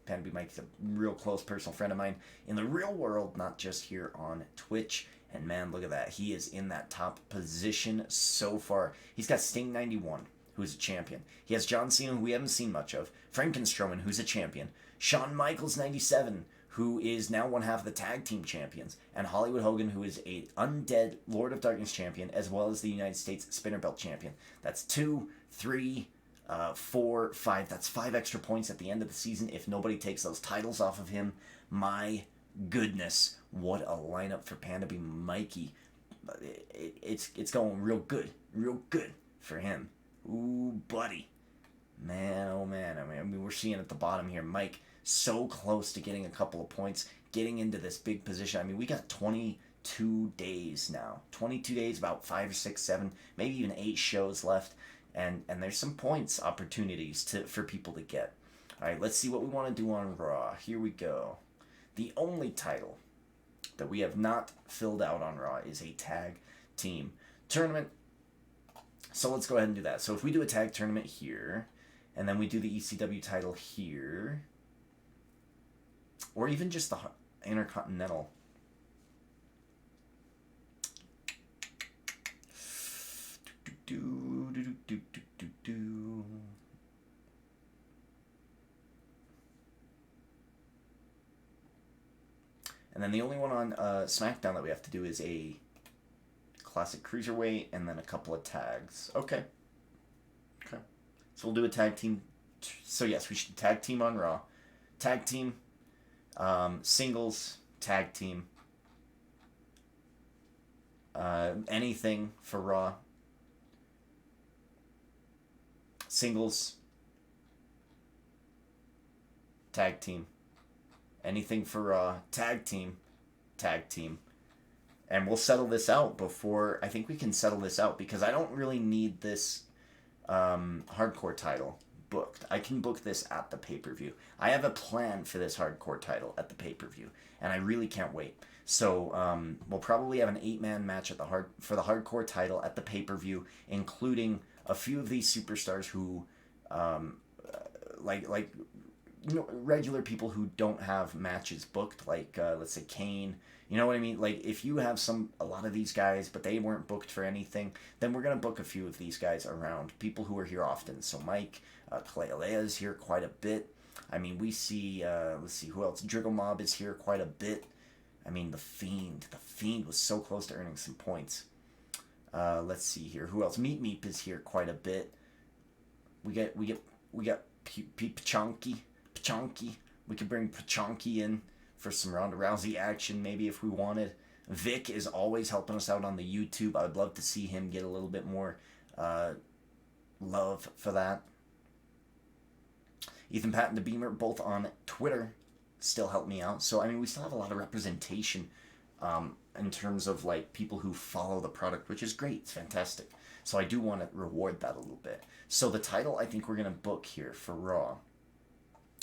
Panda B. Mikey's a real close personal friend of mine in the real world, not just here on Twitch. And man, look at that. He is in that top position so far. He's got Sting 91, who's a champion. He has John Cena, who we haven't seen much of. Frankenstrowman, who's a champion. Shawn Michaels 97, who is now one half of the tag team champions. And Hollywood Hogan, who is a undead Lord of Darkness champion, as well as the United States Spinner Belt champion. That's 2, 3, 4, 5. That's 5 extra points at the end of the season if nobody takes those titles off of him. My goodness, what a lineup for Panda B. Mikey. it's going real good for him. Ooh, buddy. Man, oh man. I mean, we're seeing at the bottom here, Mike so close to getting a couple of points, getting into this big position. I mean, we got 22 days now. 22 days, about 5 or 6, 7, maybe even 8 shows left. And there's some points, opportunities for people to get. All right, let's see what we want to do on Raw. Here we go. The only title that we have not filled out on Raw is a tag team tournament. So let's go ahead and do that. So if we do a tag tournament here, and then we do the ECW title here, or even just the Intercontinental. And then the only one on SmackDown that we have to do is a classic cruiserweight and then a couple of tags. Okay. So we'll do a tag team. So yes, we should tag team on Raw. Tag team, singles, tag team, anything for Raw. Singles, tag team, anything for Raw, tag team. And we'll settle this out before, I think we can settle this out because I don't really need this hardcore title booked. I can book this at the pay-per-view. I have a plan for this hardcore title at the pay-per-view, and I really can't wait. So we'll probably have an 8-man match at for the hardcore title at the pay-per-view, including a few of these superstars who, like regular people who don't have matches booked, like let's say Kane. You know what I mean? Like if you have a lot of these guys, but they weren't booked for anything, then we're gonna book a few of these guys around people who are here often. So Mike, Kalea is here quite a bit. I mean, we see let's see who else. Driggle Mob is here quite a bit. I mean, the Fiend was so close to earning some points. Let's see here. Who else? Meat Meep is here quite a bit. We got Pachonki. We could bring Pachonki in for some Ronda Rousey action, maybe if we wanted. Vic is always helping us out on the YouTube. I'd love to see him get a little bit more love for that. Ethan Pat and the Beamer, both on Twitter, still help me out. So I mean, we still have a lot of representation in terms of like people who follow the product, which is great. It's fantastic. So I do want to reward that a little bit. So the title I think we're going to book here for Raw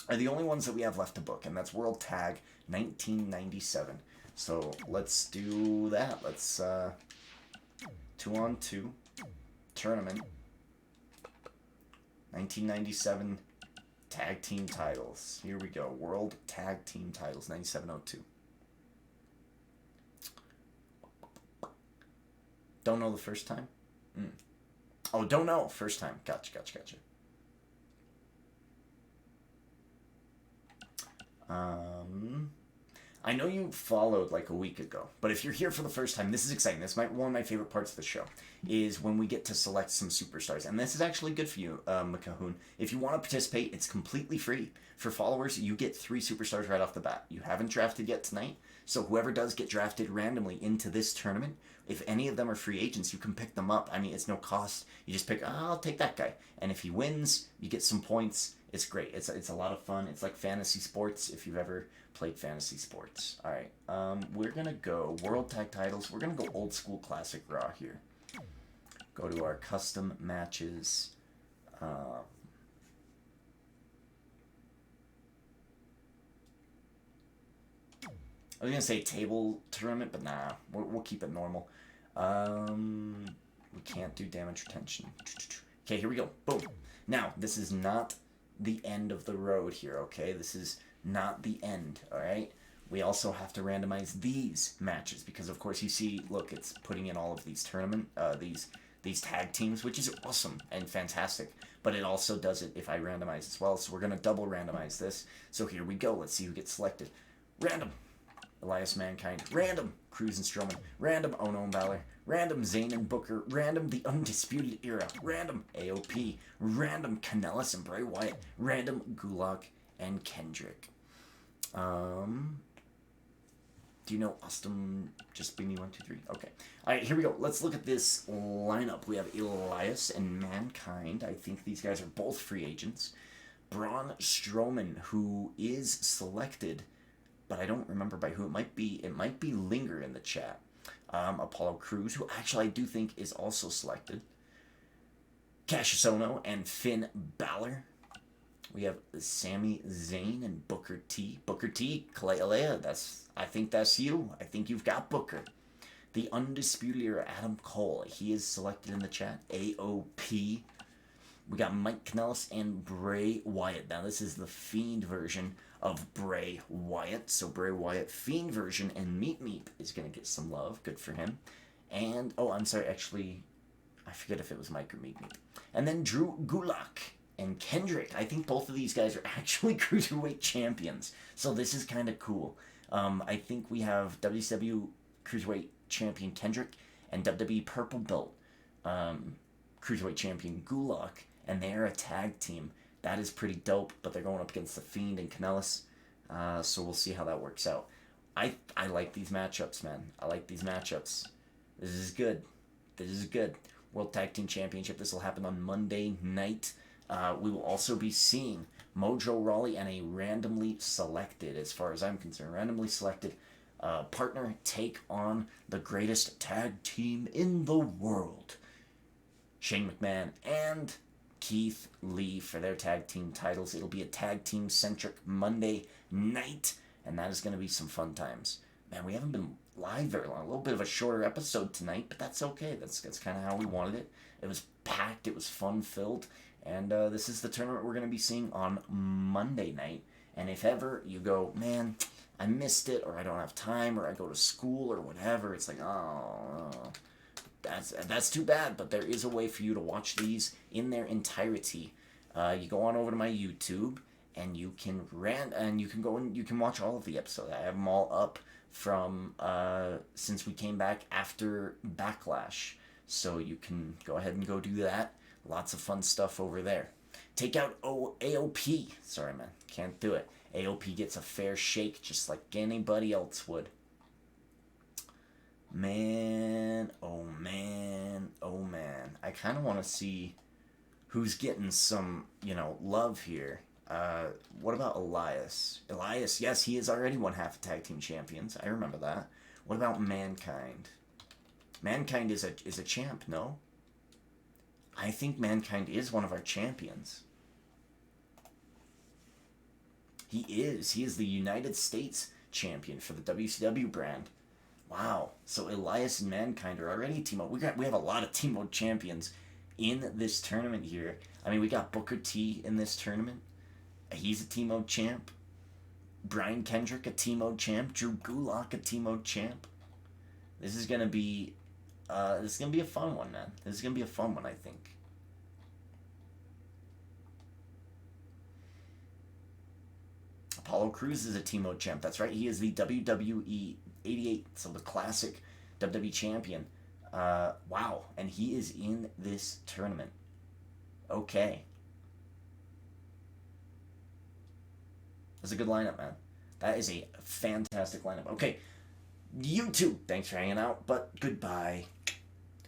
are the only ones that we have left to book, and that's World Tag 1997. So let's do that. Let's 2-on-2 tournament 1997 tag team titles. Here we go. World Tag Team Titles 9702. Don't know the first time? Oh, don't know. First time. Gotcha. I know you followed like a week ago, but if you're here for the first time, this is exciting. This is one of my favorite parts of the show, is when we get to select some superstars. And this is actually good for you, McCahoon. If you want to participate, it's completely free. For followers, you get 3 superstars right off the bat. You haven't drafted yet tonight, so whoever does get drafted randomly into this tournament, if any of them are free agents, you can pick them up. I mean, it's no cost. You just pick, I'll take that guy. And if he wins, you get some points. It's great. It's a lot of fun. It's like fantasy sports if you've ever played fantasy sports. All right. We're going to go World Tag Titles. We're going to go old school classic Raw here. Go to our custom matches. I was going to say table tournament, but nah. We'll keep it normal. We can't do damage retention. Okay, here we go. Boom. Now, this is not the end of the road here, okay? This is not the end, all right? We also have to randomize these matches because, of course, you see, look, it's putting in all of these tournament, these tag teams, which is awesome and fantastic. But it also does it if I randomize as well. So we're going to double randomize this. So here we go. Let's see who gets selected. Random. Elias Mankind. Random. Cruz and Strowman. Random. Ono and Balor. Random. Zayn and Booker. Random. The Undisputed Era. Random. AOP. Random. Kanellis and Bray Wyatt. Random. Gulak and Kendrick. Do you know Austin? Just be me 1, 2, 3. Okay. All right, here we go. Let's look at this lineup. We have Elias and Mankind. I think these guys are both free agents. Braun Strowman, who is selected, but I don't remember by who. It might be Linger in the chat. Apollo Crews, who actually I do think is also selected. Cassius Ohno and Finn Balor. We have Sami Zayn and Booker T. Booker T, Kalea, I think that's you. I think you've got Booker. The Undisputed Era, Adam Cole. He is selected in the chat. AOP. We got Mike Kanellis and Bray Wyatt. Now, this is the Fiend version of Bray Wyatt. So, Bray Wyatt, Fiend version, and Meat Meat is going to get some love. Good for him. And, oh, I'm sorry, actually, I forget if it was Mike or Meat Meat. And then Drew Gulak and Kendrick. I think both of these guys are actually Cruiserweight champions. So this is kind of cool. I think we have WCW Cruiserweight champion Kendrick and WWE Purple Belt Cruiserweight champion Gulak. And they're a tag team. That is pretty dope. But they're going up against The Fiend and Kanellis. So we'll see how that works out. I like these matchups, man. I like these matchups. This is good. This is good. World Tag Team Championship. This will happen on Monday night. We will also be seeing Mojo Rawley and a randomly selected, as far as I'm concerned, randomly selected partner take on the greatest tag team in the world. Shane McMahon and Keith Lee for their tag team titles. It'll be a tag team centric Monday night, and that is going to be some fun times. Man, we haven't been live very long. A little bit of a shorter episode tonight, but that's okay. That's kind of how we wanted it. It was packed. It was fun-filled. And this is the tournament we're going to be seeing on Monday night. And if ever you go, man, I missed it, or I don't have time, or I go to school, or whatever, it's like, oh, that's too bad. But there is a way for you to watch these in their entirety. You go on over to my YouTube, and you can go and you can watch all of the episodes. I have them all up from since we came back after Backlash. So you can go ahead and go do that. Lots of fun stuff over there. Take out AOP. Sorry, man. Can't do it. AOP gets a fair shake just like anybody else would. Man, oh man, oh man. I kind of want to see who's getting some, love here. What about Elias? Elias, yes, he is already one half of Tag Team Champions. I remember that. What about Mankind? Mankind is a champ, no? I think Mankind is one of our champions. He is. He is the United States champion for the WCW brand. Wow. So Elias and Mankind are already TMode. We have a lot of TMode champions in this tournament here. I mean, we got Booker T in this tournament. He's a TMode champ. Brian Kendrick, a TMode champ. Drew Gulak, a TMode champ. This is gonna be a fun one, man. This is gonna be a fun one, I think. Apollo Crews is a TMode champ. That's right. He is the WWE 88, so the classic WWE champion. Wow. And he is in this tournament. Okay. That's a good lineup, man. That is a fantastic lineup. Okay. YouTube, thanks for hanging out, but goodbye.